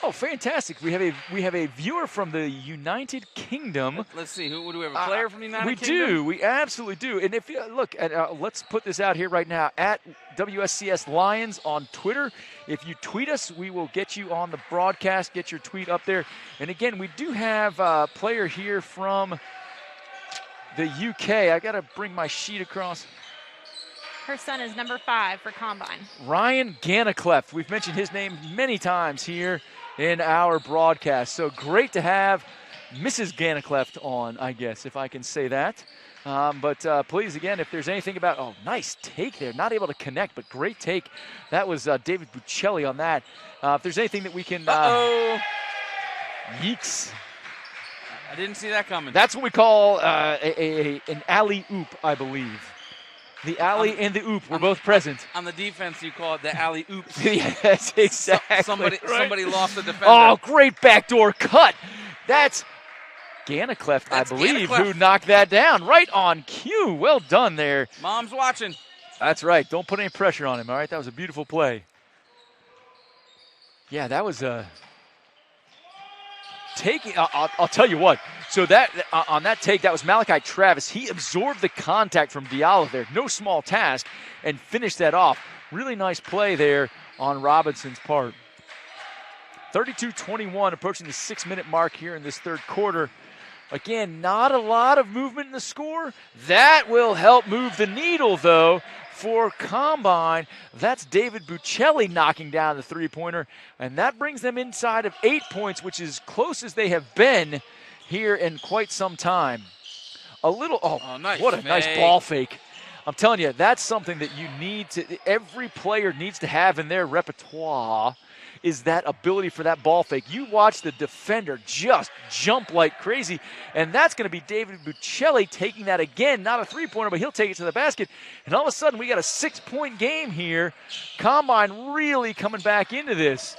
Oh, fantastic. We have a viewer from the United Kingdom. Let's see. Who do we have? A player from the United Kingdom? We do. We absolutely do. And if you look, let's put this out here right now at WSCS Lions on Twitter. If you tweet us, we will get you on the broadcast, get your tweet up there. And again, we do have a player here from the UK. I got to bring my sheet across. Her son is number 5 for Combine. Ryan Ganniclefft. We've mentioned his name many times here in our broadcast. So great to have Mrs. Ganniclefft on, I guess, if I can say that. But please, again, if there's anything about, nice take there. Not able to connect, but great take. That was David Buccilli on that. If there's anything that we can. Yeeks. I didn't see that coming. That's what we call an alley-oop, I believe. The alley and the oop were both present. On the defense, you call it the alley-oops. Yes, exactly. Somebody lost the defender. Oh, great backdoor cut. That's Ganniclefft, I believe, who knocked that down right on cue. Well done there. Mom's watching. That's right. Don't put any pressure on him, all right? That was a beautiful play. Yeah, that was a take. I'll tell you what. So that on that take, that was Malachi Travis. He absorbed the contact from Diallo there. No small task, and finished that off. Really nice play there on Robinson's part. 32-21, approaching the 6-minute mark here in this third quarter. Again, not a lot of movement in the score. That will help move the needle, though, for Combine. That's David Buccilli knocking down the three-pointer, and that brings them inside of 8 points, which is close as they have been here in quite some time. Nice what a nice ball fake. I'm telling you, that's something that every player needs to have in their repertoire, is that ability for that ball fake. You watch the defender just jump like crazy, and that's going to be David Buccilli taking that again. Not a three-pointer, but he'll take it to the basket. And all of a sudden, we got a 6-point game here. Combine really coming back into this.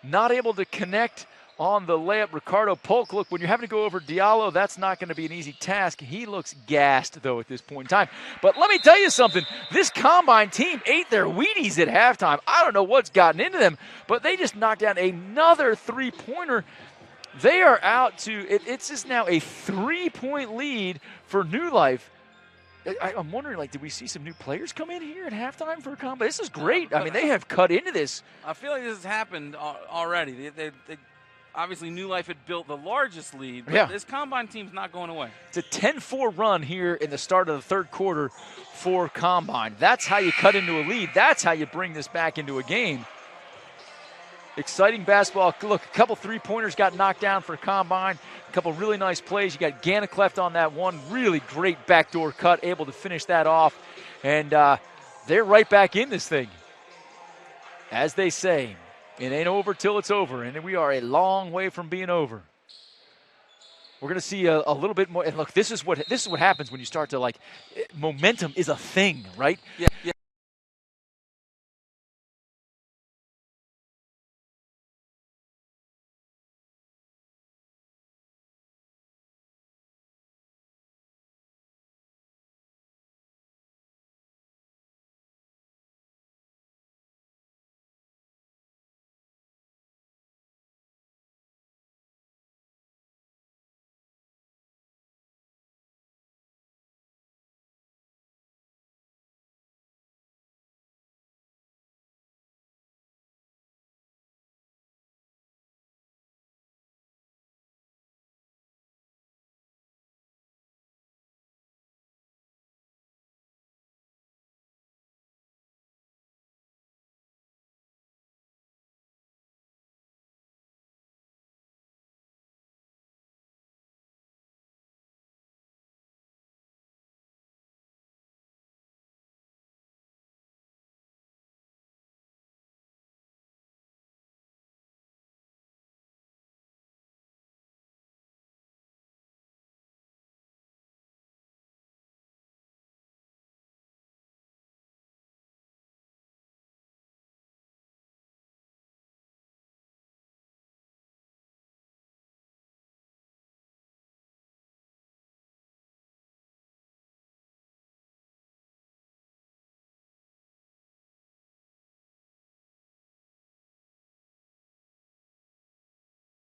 Not able to connect on the layup. Ricardo Polk, look, when you're having to go over Diallo, that's not going to be an easy task. He looks gassed, though, at this point in time. But let me tell you something. This Combine team ate their Wheaties at halftime. I don't know what's gotten into them, but they just knocked down another three-pointer. They are out to it's just now a 3-point lead for New Life. I'm wondering, like, did we see some new players come in here at halftime for a Combine? This is great. I mean, they have cut into this. I feel like this has happened already. They obviously, New Life had built the largest lead, but this Combine team's not going away. It's a 10-4 run here in the start of the third quarter for Combine. That's how you cut into a lead. That's how you bring this back into a game. Exciting basketball. Look, a couple three-pointers got knocked down for Combine. A couple really nice plays. You got Ganniclefft on that one. Really great backdoor cut, able to finish that off. And they're right back in this thing. As they say, it ain't over till it's over, and we are a long way from being over. We're going to see a little bit more. And look, this is what happens when you start to, like, momentum is a thing, right? Yeah.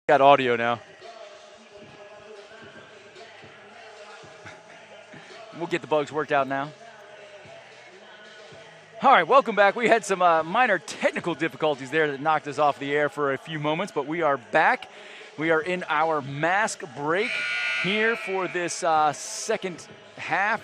Got audio now. We'll get the bugs worked out now. All right, welcome back. We had some minor technical difficulties there that knocked us off the air for a few moments, but we are back. We are in our mask break here for this second half,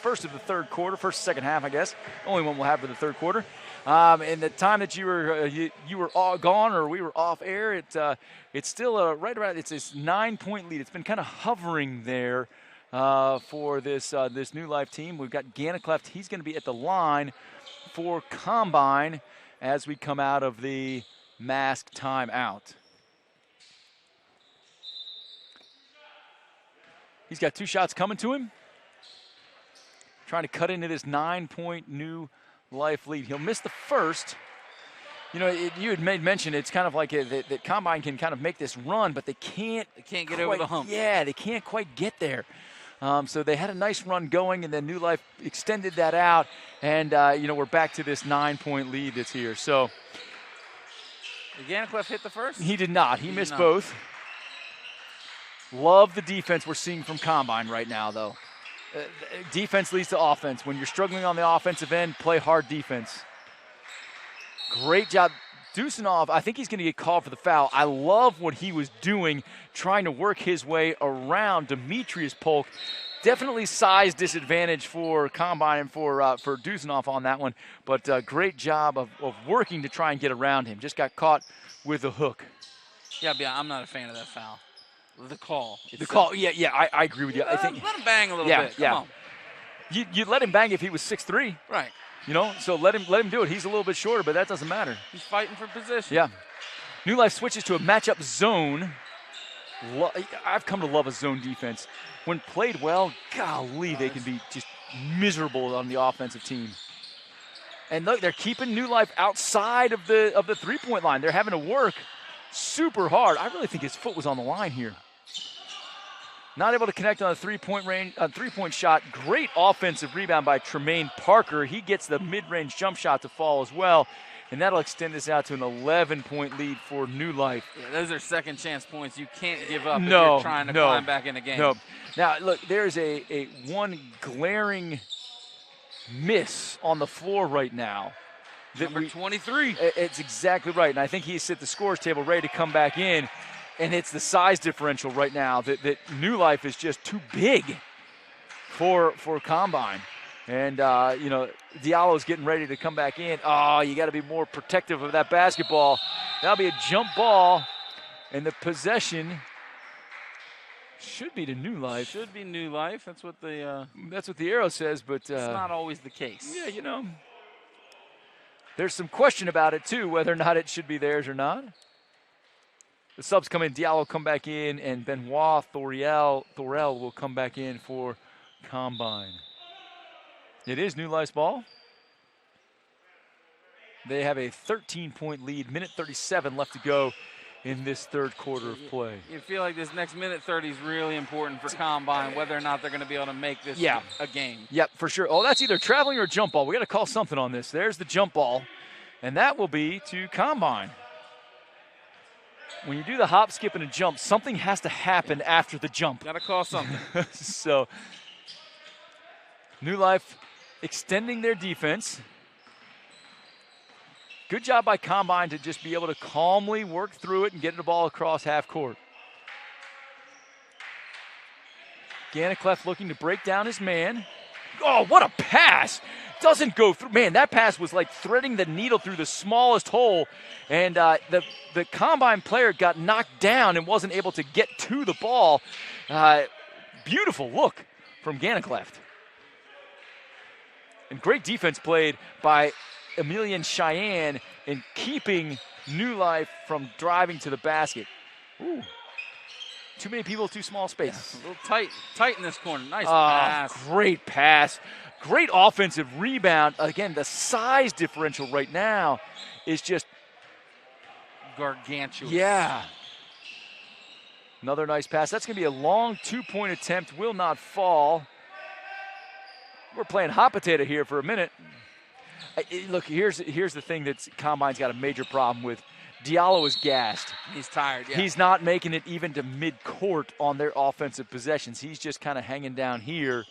first of the third quarter, second half, I guess. Only one we'll have for the third quarter. And the time that you were all gone or we were off air, it's still right around. It's this 9-point lead. It's been kind of hovering there for this New Life team. We've got Ganniclefft. He's going to be at the line for Combine as we come out of the mask timeout. He's got 2 shots coming to him. Trying to cut into this 9-point New Life lead. He'll miss the first. You know, you had made mention it's kind of like that Combine can kind of make this run, but they can't get over the hump. Yeah, they can't quite get there. So they had a nice run going, and then New Life extended that out, and we're back to this 9-point lead that's here. So did Ganniclefft hit the first? He did not. He missed both. Love the defense we're seeing from Combine right now, though. Defense leads to offense. When you're struggling on the offensive end, play hard defense. Great job. Dyussenov, I think he's going to get called for the foul. I love what he was doing, trying to work his way around Demetrius Polk. Definitely size disadvantage for Combine and for Dyussenov on that one, but great job of working to try and get around him. Just got caught with a hook. Yeah, I'm not a fan of that foul. The call. The call, yeah, I agree with you. I think let him bang a little bit. Come on. You'd let him bang if he was 6'3". Right. So let him do it. He's a little bit shorter, but that doesn't matter. He's fighting for position. Yeah. New Life switches to a matchup zone. I've come to love a zone defense. When played well, golly, they can be just miserable on the offensive team. And look, they're keeping New Life outside of the three-point line. They're having to work super hard. I really think his foot was on the line here. Not able to connect on a three-point shot. Great offensive rebound by Tremaine Parker. He gets the mid-range jump shot to fall as well. And that'll extend this out to an 11-point lead for New Life. Yeah, those are second chance points. You can't give up if you're trying to climb back in the game. No. Now, look, there's a one glaring miss on the floor right now. Number 23. It's exactly right. And I think he's at the scores table ready to come back in. And it's the size differential right now that New Life is just too big for Combine. And, Diallo's getting ready to come back in. Oh, you got to be more protective of that basketball. That'll be a jump ball. And the possession should be to New Life. Should be New Life. That's what the arrow says, but it's not always the case. Yeah, there's some question about it too, whether or not it should be theirs or not. The subs come in. Diallo come back in, and Benoit Thorel will come back in for Combine. It is New Life's ball. They have a 13-point lead. Minute 37 left to go in this third quarter of play. You feel like this next minute 30 is really important for Combine, whether or not they're going to be able to make this a game. Yep, for sure. Oh, that's either traveling or jump ball. We got to call something on this. There's the jump ball, and that will be to Combine. When you do the hop, skip, and a jump, something has to happen after the jump. Got to call something. So, New Life extending their defense. Good job by Combine to just be able to calmly work through it and get the ball across half court. Ganniclefft looking to break down his man. Oh, what a pass! Doesn't go through. Man, that pass was like threading the needle through the smallest hole. And the Combine player got knocked down and wasn't able to get to the ball. Beautiful look from Ganniclefft. And great defense played by Emilien Chene in keeping New Life from driving to the basket. Ooh. Too many people, too small space. Yeah, a little tight in this corner. Nice pass. Great pass. Great offensive rebound. Again, the size differential right now is just gargantuous. Yeah. Another nice pass. That's going to be a long two-point attempt. Will not fall. We're playing hot potato here for a minute. Look, here's the thing that Combine's got a major problem with. Diallo is gassed. He's tired, yeah. He's not making it even to mid-court on their offensive possessions. He's just kind of hanging down here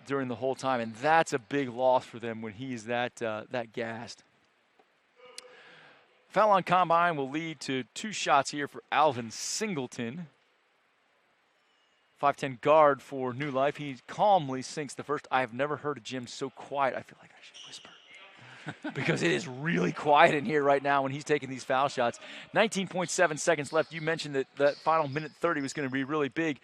during the whole time, and that's a big loss for them when he's that gassed. Foul on Combine will lead to 2 shots here for Alvin Singleton. 5'10" guard for New Life. He calmly sinks the first. I have never heard a gym so quiet. I feel like I should whisper. Because it is really quiet in here right now when he's taking these foul shots. 19.7 seconds left. You mentioned that that final minute 30 was going to be really big.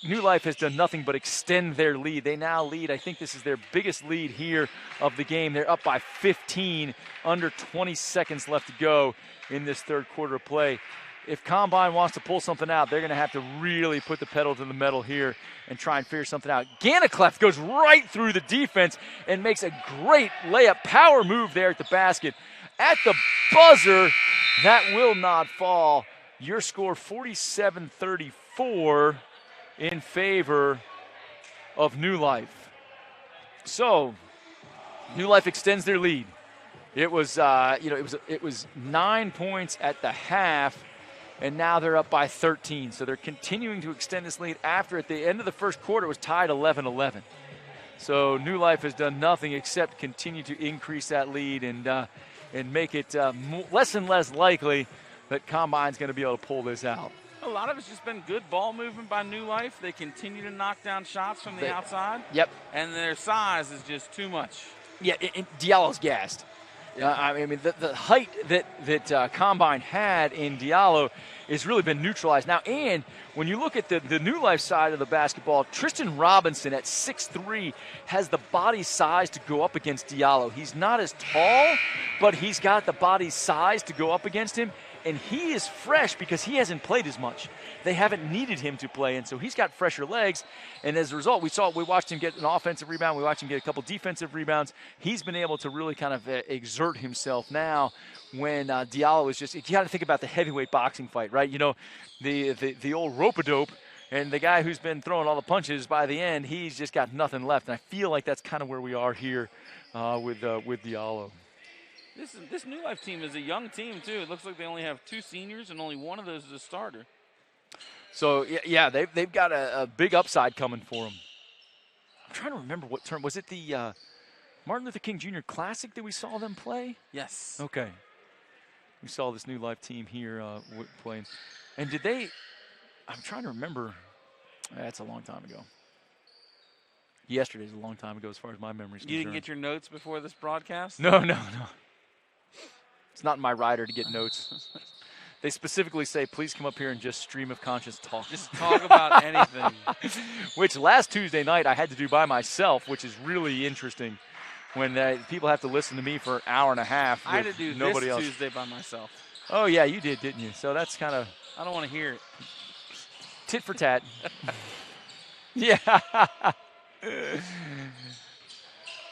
New Life has done nothing but extend their lead. They now lead. I think this is their biggest lead here of the game. They're up by 15, under 20 seconds left to go in this third quarter of play. If Combine wants to pull something out, they're going to have to really put the pedal to the metal here and try and figure something out. Ganniclefft goes right through the defense and makes a great layup power move there at the basket. At the buzzer, that will not fall. Your score 47-34 in favor of New Life. So, New Life extends their lead. It was, it was 9 points at the half. And now they're up by 13. So they're continuing to extend this lead after at the end of the first quarter it was tied 11-11. So New Life has done nothing except continue to increase that lead and make it less and less likely that Combine's going to be able to pull this out. A lot of it's just been good ball movement by New Life. They continue to knock down shots from the outside. Yep. And their size is just too much. Yeah, Diallo's gassed. I mean, the height that Combine had in Diallo has really been neutralized now. And when you look at the New Life side of the basketball, Tristan Robinson at 6'3" has the body size to go up against Diallo. He's not as tall, but he's got the body size to go up against him. And he is fresh because he hasn't played as much. They haven't needed him to play, and so he's got fresher legs. And as a result, we watched him get an offensive rebound. We watched him get a couple defensive rebounds. He's been able to really kind of exert himself now when Diallo is just – you got to think about the heavyweight boxing fight, right? You know, the old rope-a-dope, and the guy who's been throwing all the punches, by the end, he's just got nothing left. And I feel like that's kind of where we are here with Diallo. This New Life team is a young team, too. It looks like they only have 2 seniors, and only one of those is a starter. So, yeah, they've got a big upside coming for them. I'm trying to remember what term. Was it the Martin Luther King Jr. Classic that we saw them play? Yes. Okay. We saw this New Life team here playing. And did they – I'm trying to remember. That's a long time ago. Yesterday's a long time ago as far as my memory's concerned. You didn't get your notes before this broadcast? No. It's not in my rider to get notes. They specifically say, please come up here and just stream of conscious talk. Just talk about anything. Which last Tuesday night I had to do by myself, which is really interesting when people have to listen to me for an hour and a half. I had to do nobody this else. Tuesday by myself. Oh, yeah, you did, didn't you? So that's kind of I don't want to hear it. Tit for tat. Yeah.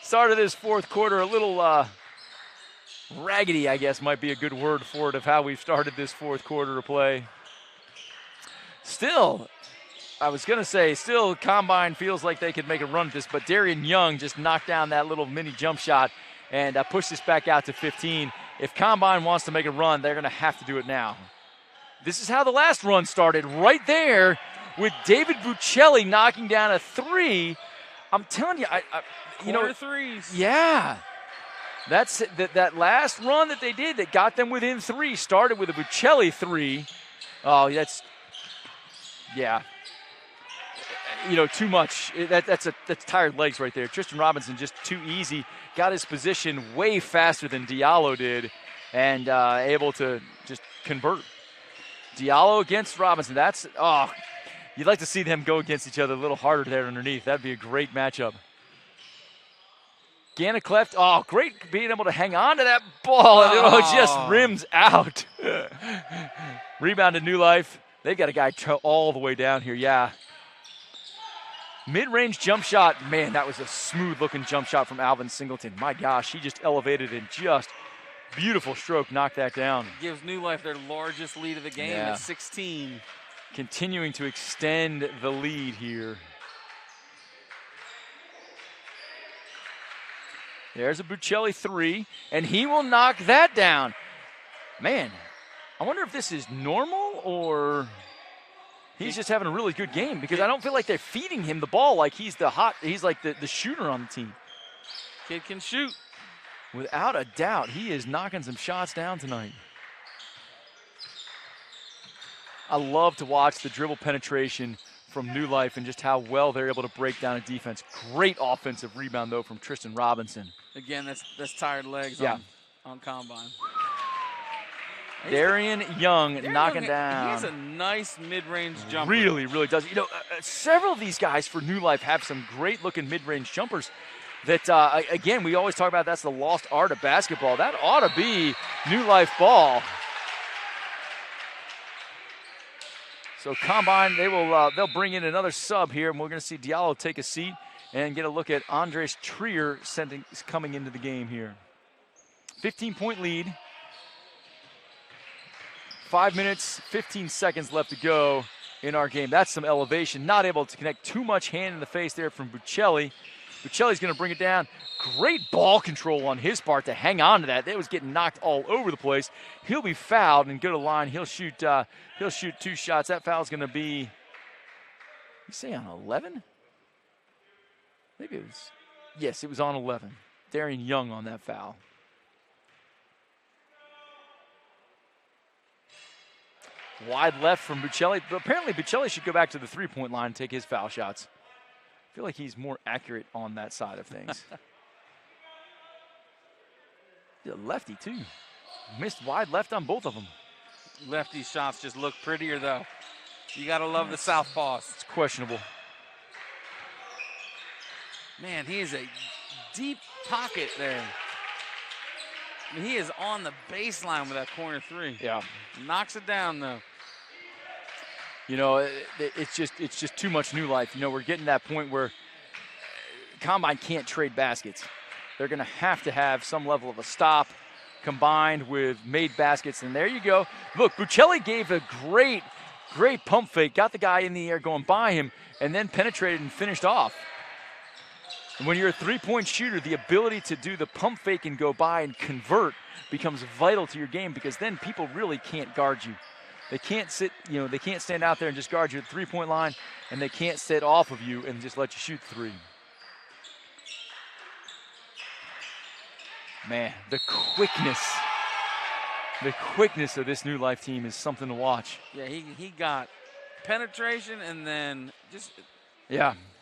Started this fourth quarter a little raggedy, I guess might be a good word for it, of how we've started this fourth quarter of play. Still, I was going to say, Combine feels like they could make a run at this, but Darian Young just knocked down that little mini jump shot and pushed this back out to 15. If Combine wants to make a run, they're going to have to do it now. This is how the last run started, right there with David Buccilli knocking down a 3. I'm telling you, Quarter threes. Yeah. That's that last run that they did that got them within 3 started with a Buccilli 3. Oh, that's too much. That's tired legs right there. Tristan Robinson just too easy. Got his position way faster than Diallo did, and able to just convert. Diallo against Robinson. You'd like to see them go against each other a little harder there underneath. That'd be a great matchup. Ganniclefft, great being able to hang on to that ball. It just rims out. Rebound to New Life. They've got a guy all the way down here, yeah. Mid-range jump shot. Man, that was a smooth-looking jump shot from Alvin Singleton. My gosh, he just elevated and just beautiful stroke, knocked that down. Gives New Life their largest lead of the game at 16. Continuing to extend the lead here. There's a Buccilli 3, and he will knock that down. Man, I wonder if this is normal or he's just having a really good game, because I don't feel like they're feeding him the ball like he's like the shooter on the team. Kid can shoot. Without a doubt, he is knocking some shots down tonight. I love to watch the dribble penetration from New Life and just how well they're able to break down a defense. Great offensive rebound, though, from Tristan Robinson. Again, that's tired legs on Combine. Darian Young knocking down. He has a nice mid-range jumper. Really, really does. Several of these guys for New Life have some great-looking mid-range jumpers that, again, we always talk about that's the lost art of basketball. That ought to be New Life ball. So Combine, they'll bring in another sub here, and we're going to see Diallo take a seat and get a look at Andreas Treier coming into the game here. 15-point lead. 5 minutes, 15 seconds left to go in our game. That's some elevation. Not able to connect too much hand in the face there from Buccilli. Buccilli's going to bring it down. Great ball control on his part to hang on to that. That was getting knocked all over the place. He'll be fouled and go to line. He'll shoot 2 shots. That foul's going to be, you say on 11? Maybe it was. Yes, it was on 11. Darian Young on that foul. Wide left from Buccilli. But apparently Buccilli should go back to the three-point line and take his foul shots. I feel like he's more accurate on that side of things. lefty, too. Missed wide left on both of them. Lefty shots just look prettier, though. You got to love the southpaws. It's questionable. Man, he is a deep pocket there. I mean, he is on the baseline with that corner three. Yeah. Knocks it down, though. You know, it's just too much New Life. You know, we're getting to that point where Combine can't trade baskets. They're going to have some level of a stop combined with made baskets. And there you go. Look, Buccilli gave a great pump fake, got the guy in the air going by him, and then penetrated and finished off. And when you're a three-point shooter, the ability to do the pump fake and go by and convert becomes vital to your game, because then people really can't guard you. They can't they can't stand out there and just guard you at the three-point line, and they can't sit off of you and just let you shoot three. Man, the quickness of this New Life team is something to watch. Yeah, he got penetration and then just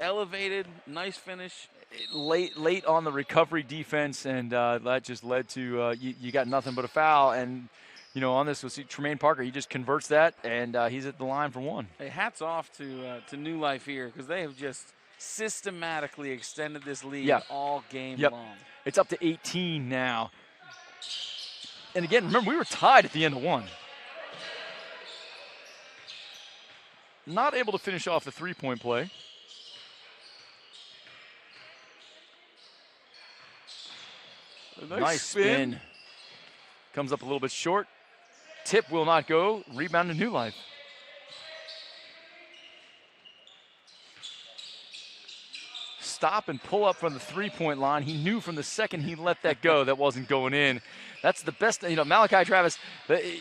elevated, nice finish. Late on the recovery defense, and that just led to you got nothing but a foul. And you know, on this, we'll see Tremaine Parker. He just converts that, and he's at the line for one. Hey, hats off to New Life here, because they have just systematically extended this lead all game long. It's up to 18 now. And again, remember, we were tied at the end of one. Not able to finish off the three-point play. Nice spin. Comes up a little bit short. Tip will not go. Rebound to New Life. Stop and pull up from the three-point line. He knew from the second he let that go that wasn't going in. That's the best. You know, Malachi Travis,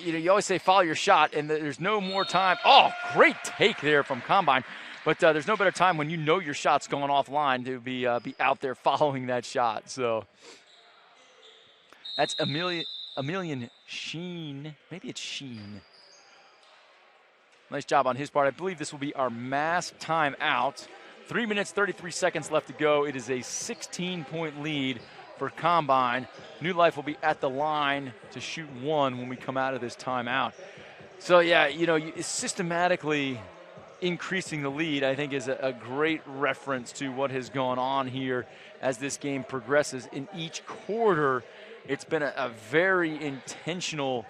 you always say follow your shot, and there's no more time. Oh, great take there from Combine. But there's no better time when you know your shot's going offline to be out there following that shot. So that's Emilien Chene. Maybe it's Sheen. Nice job on his part. I believe this will be our mass timeout. 3 minutes, 33 seconds left to go. It is a 16-point lead for Combine. New Life will be at the line to shoot one when we come out of this timeout. So, yeah, you know, systematically increasing the lead, I think, is a great reference to what has gone on here as this game progresses. In each quarter, it's been a very intentional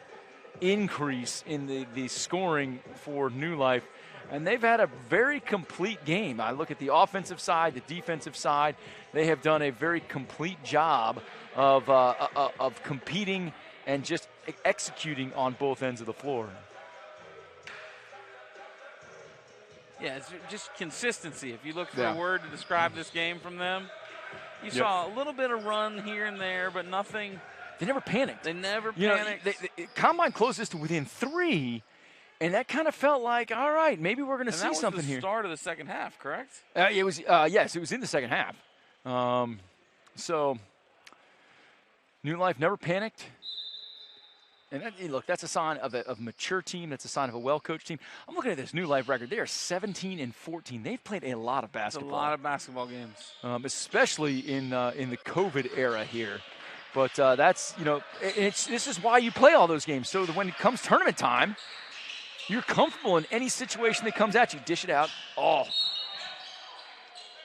increase in the scoring for New Life. And they've had a very complete game. I look at the offensive side, the defensive side. They have done a very complete job of competing and just executing on both ends of the floor. Yeah, it's just consistency. If you look for a word to describe this game from them, you saw a little bit of run here and there, but nothing. They never panicked. They never panicked. Combine closed this to within 3. And that kind of felt like, all right, maybe we're going to see something here. That was the start of the second half, correct? It was, yes, it was in the second half. So, New Life never panicked. And look, that's a sign of a mature team. That's a sign of a well-coached team. I'm looking at this New Life record. They are 17-14. They've played a lot of basketball. It's a lot of basketball games, especially in the COVID era here. But that's, you know, this is why you play all those games, so that when it comes tournament time, you're comfortable in any situation that comes at you. Dish it out. Oh.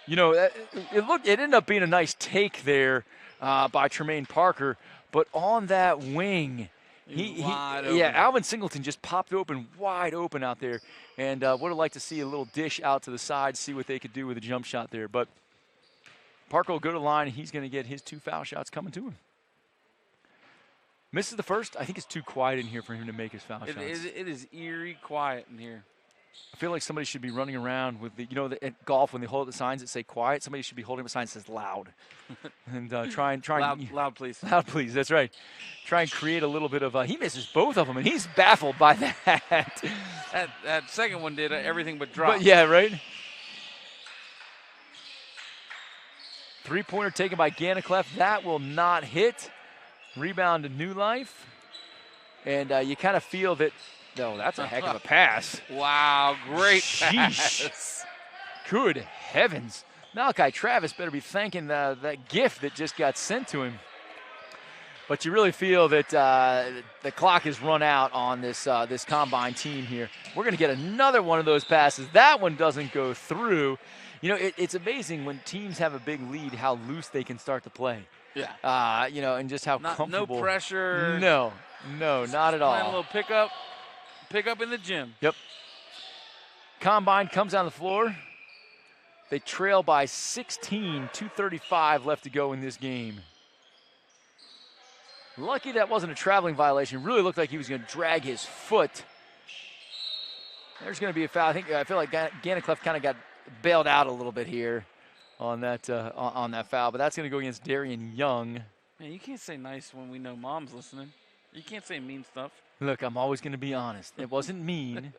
You know, it ended up being a nice take there by Tremaine Parker, but on that wing, Alvin Singleton just popped open, wide open out there, and would have liked to see a little dish out to the side, see what they could do with a jump shot there. But Parker will go to the line, and he's going to get his 2 foul shots coming to him. Misses the first. I think it's too quiet in here for him to make his foul shots. It is eerie quiet in here. I feel like somebody should be running around with at golf when they hold up the signs that say quiet, somebody should be holding up a sign that says loud. And try loud, please. Loud, please. That's right. Try and create a little bit of he misses both of them, and he's baffled by that. that second one did everything but drop. But yeah, right. 3-pointer taken by Ganniclefft. That will not hit. Rebound to New Life. And you kind of feel that, no, that's a heck of a pass. Wow, great pass. Good heavens. Malachi Travis better be thanking that gift that just got sent to him. But you really feel that the clock has run out on this combine team here. We're going to get another one of those passes. That one doesn't go through. You know, it's amazing when teams have a big lead how loose they can start to play. Yeah. You know, and just how comfortable. No pressure. No, not at all. Playing a little pick up in the gym. Yep. Combine comes on the floor. They trail by 16, 2:35 left to go in this game. Lucky that wasn't a traveling violation. Really looked like he was going to drag his foot. There's going to be a foul. I feel like Ganniclefft kind of got bailed out a little bit here on that foul, but that's going to go against Darian Young. Man, you can't say nice when we know Mom's listening. You can't say mean stuff. Look, I'm always going to be honest. It wasn't mean.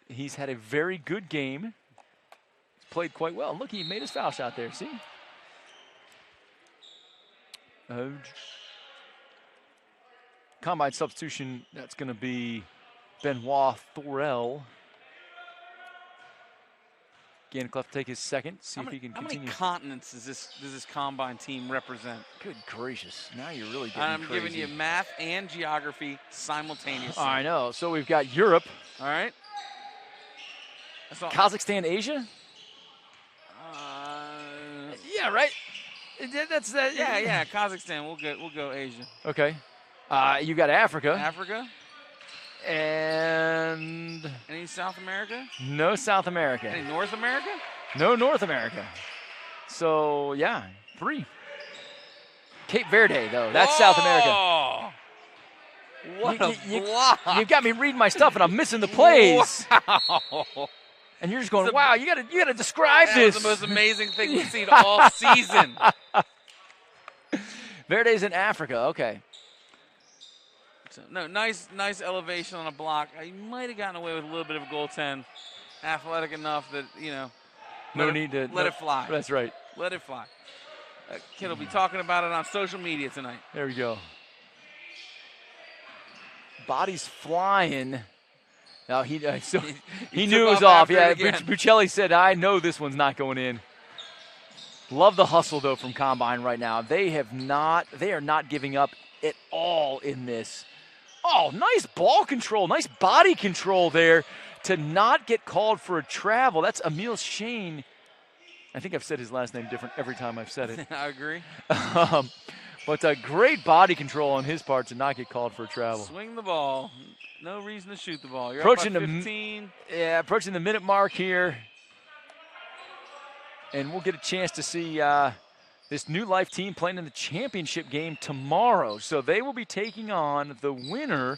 He's had a very good game. He's played quite well. Look, he made his foul shot there. See? Combine substitution, that's going to be Benoit Thorel. Ganniclefft take his second, see if he can continue. How many continents does this combine team represent? Good gracious, now you're really getting I'm crazy. giving you math and geography simultaneously. I know, so we've got Europe. All right. Kazakhstan, Asia? Yeah, right? That's that. Yeah, Kazakhstan. We'll go Asia. Okay. You got Africa. Africa. And any South America? No South America. Any North America? No North America. So yeah, 3. Cape Verde though. That's South America. What a block! You got me reading my stuff and I'm missing the plays. Wow. And you're just going, wow, you gotta describe this. That's the most amazing thing we've seen all season. Verde's in Africa, okay. So, no, nice elevation on a block. I might have gotten away with a little bit of a goaltend. Athletic enough that, you know, let it fly. That's right. Let it fly. Kid will be talking about it on social media tonight. There we go. Bodies flying. Now he knew it was off. Yeah, Buccilli said, I know this one's not going in. Love the hustle, though, from Combine right now. They are not giving up at all in this. Oh, nice ball control, nice body control there to not get called for a travel. That's Emilien Chene. I think I've said his last name different every time I've said it. I agree. But great body control on his part to not get called for a travel. Swing the ball. No reason to shoot the ball. You're approaching up by 15. Approaching the minute mark here. And we'll get a chance to see this New Life team playing in the championship game tomorrow. So they will be taking on the winner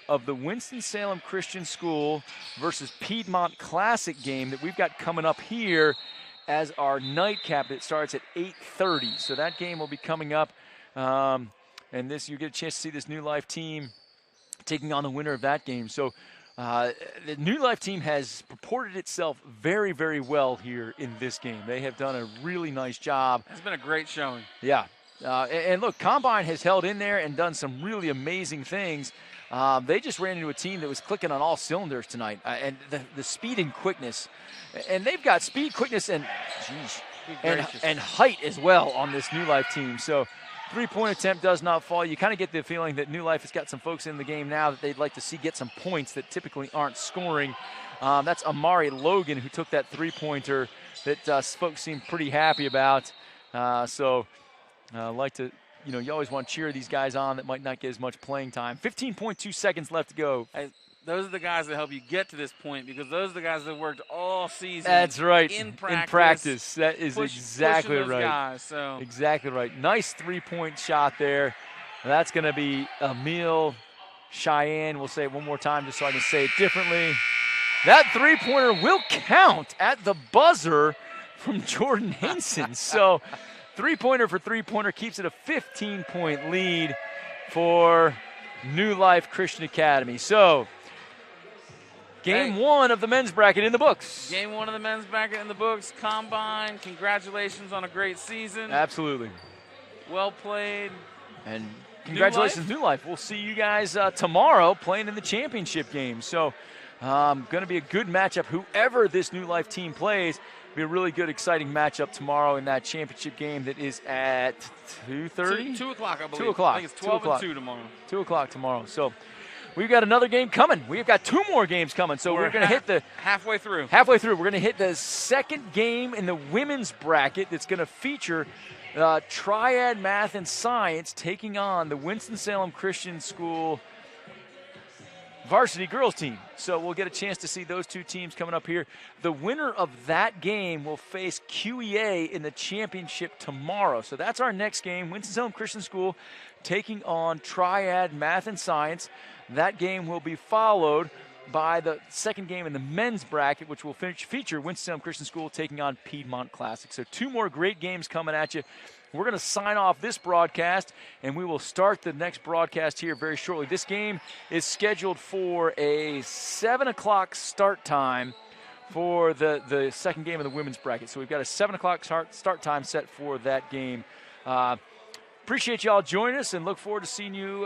of the Winston-Salem Christian School versus Piedmont Classic game that we've got coming up here as our nightcap that starts at 8:30. So that game will be coming up. And you get a chance to see this New Life team taking on the winner of that game. So the New Life team has purported itself very, very well here in this game. They have done a really nice job. It's been a great showing. Yeah. And look, Combine has held in there and done some really amazing things. They just ran into a team that was clicking on all cylinders tonight. And the speed and quickness. And they've got speed, quickness, and height as well on this New Life team. So three-point attempt does not fall. You kind of get the feeling that New Life has got some folks in the game now that they'd like to see get some points that typically aren't scoring. That's Amari Logan who took that three-pointer that folks seem pretty happy about. Like to, you always want to cheer these guys on that might not get as much playing time. 15.2 seconds left to go. Those are the guys that help you get to this point because those are the guys that worked all season. That's right. In practice. That is exactly right. Guys, so. Exactly right. Nice three-point shot there. That's going to be Emilien Chene. We'll say it one more time just so I can say it differently. That three-pointer will count at the buzzer from Jordan Hinson. So three-pointer for three-pointer keeps it a 15-point lead for New Life Christian Academy. So Game one of the men's bracket in the books. Game one of the men's bracket in the books. Combine, congratulations on a great season. Absolutely. Well played. And congratulations, New Life. We'll see you guys tomorrow playing in the championship game. So going to be a good matchup, whoever this New Life team plays. Be a really good, exciting matchup tomorrow in that championship game that is at 2:30? 2 o'clock, I believe. 2 o'clock. I think it's 12 and 2 tomorrow. 2 o'clock tomorrow. So we've got another game coming. We've got 2 more games coming. So we're going to hit the halfway through. Halfway through. We're going to hit the second game in the women's bracket that's going to feature Triad Math and Science taking on the Winston-Salem Christian School varsity girls team. So we'll get a chance to see those 2 teams coming up here. The winner of that game will face QEA in the championship tomorrow. So that's our next game. Winston-Salem Christian School taking on Triad Math and Science. That game will be followed by the second game in the men's bracket, which will feature Winston-Salem Christian School taking on Piedmont Classic. So 2 more great games coming at you. We're going to sign off this broadcast, and we will start the next broadcast here very shortly. This game is scheduled for a 7 o'clock start time for the second game of the women's bracket. So we've got a 7 o'clock start time set for that game. Appreciate you all joining us, and look forward to seeing you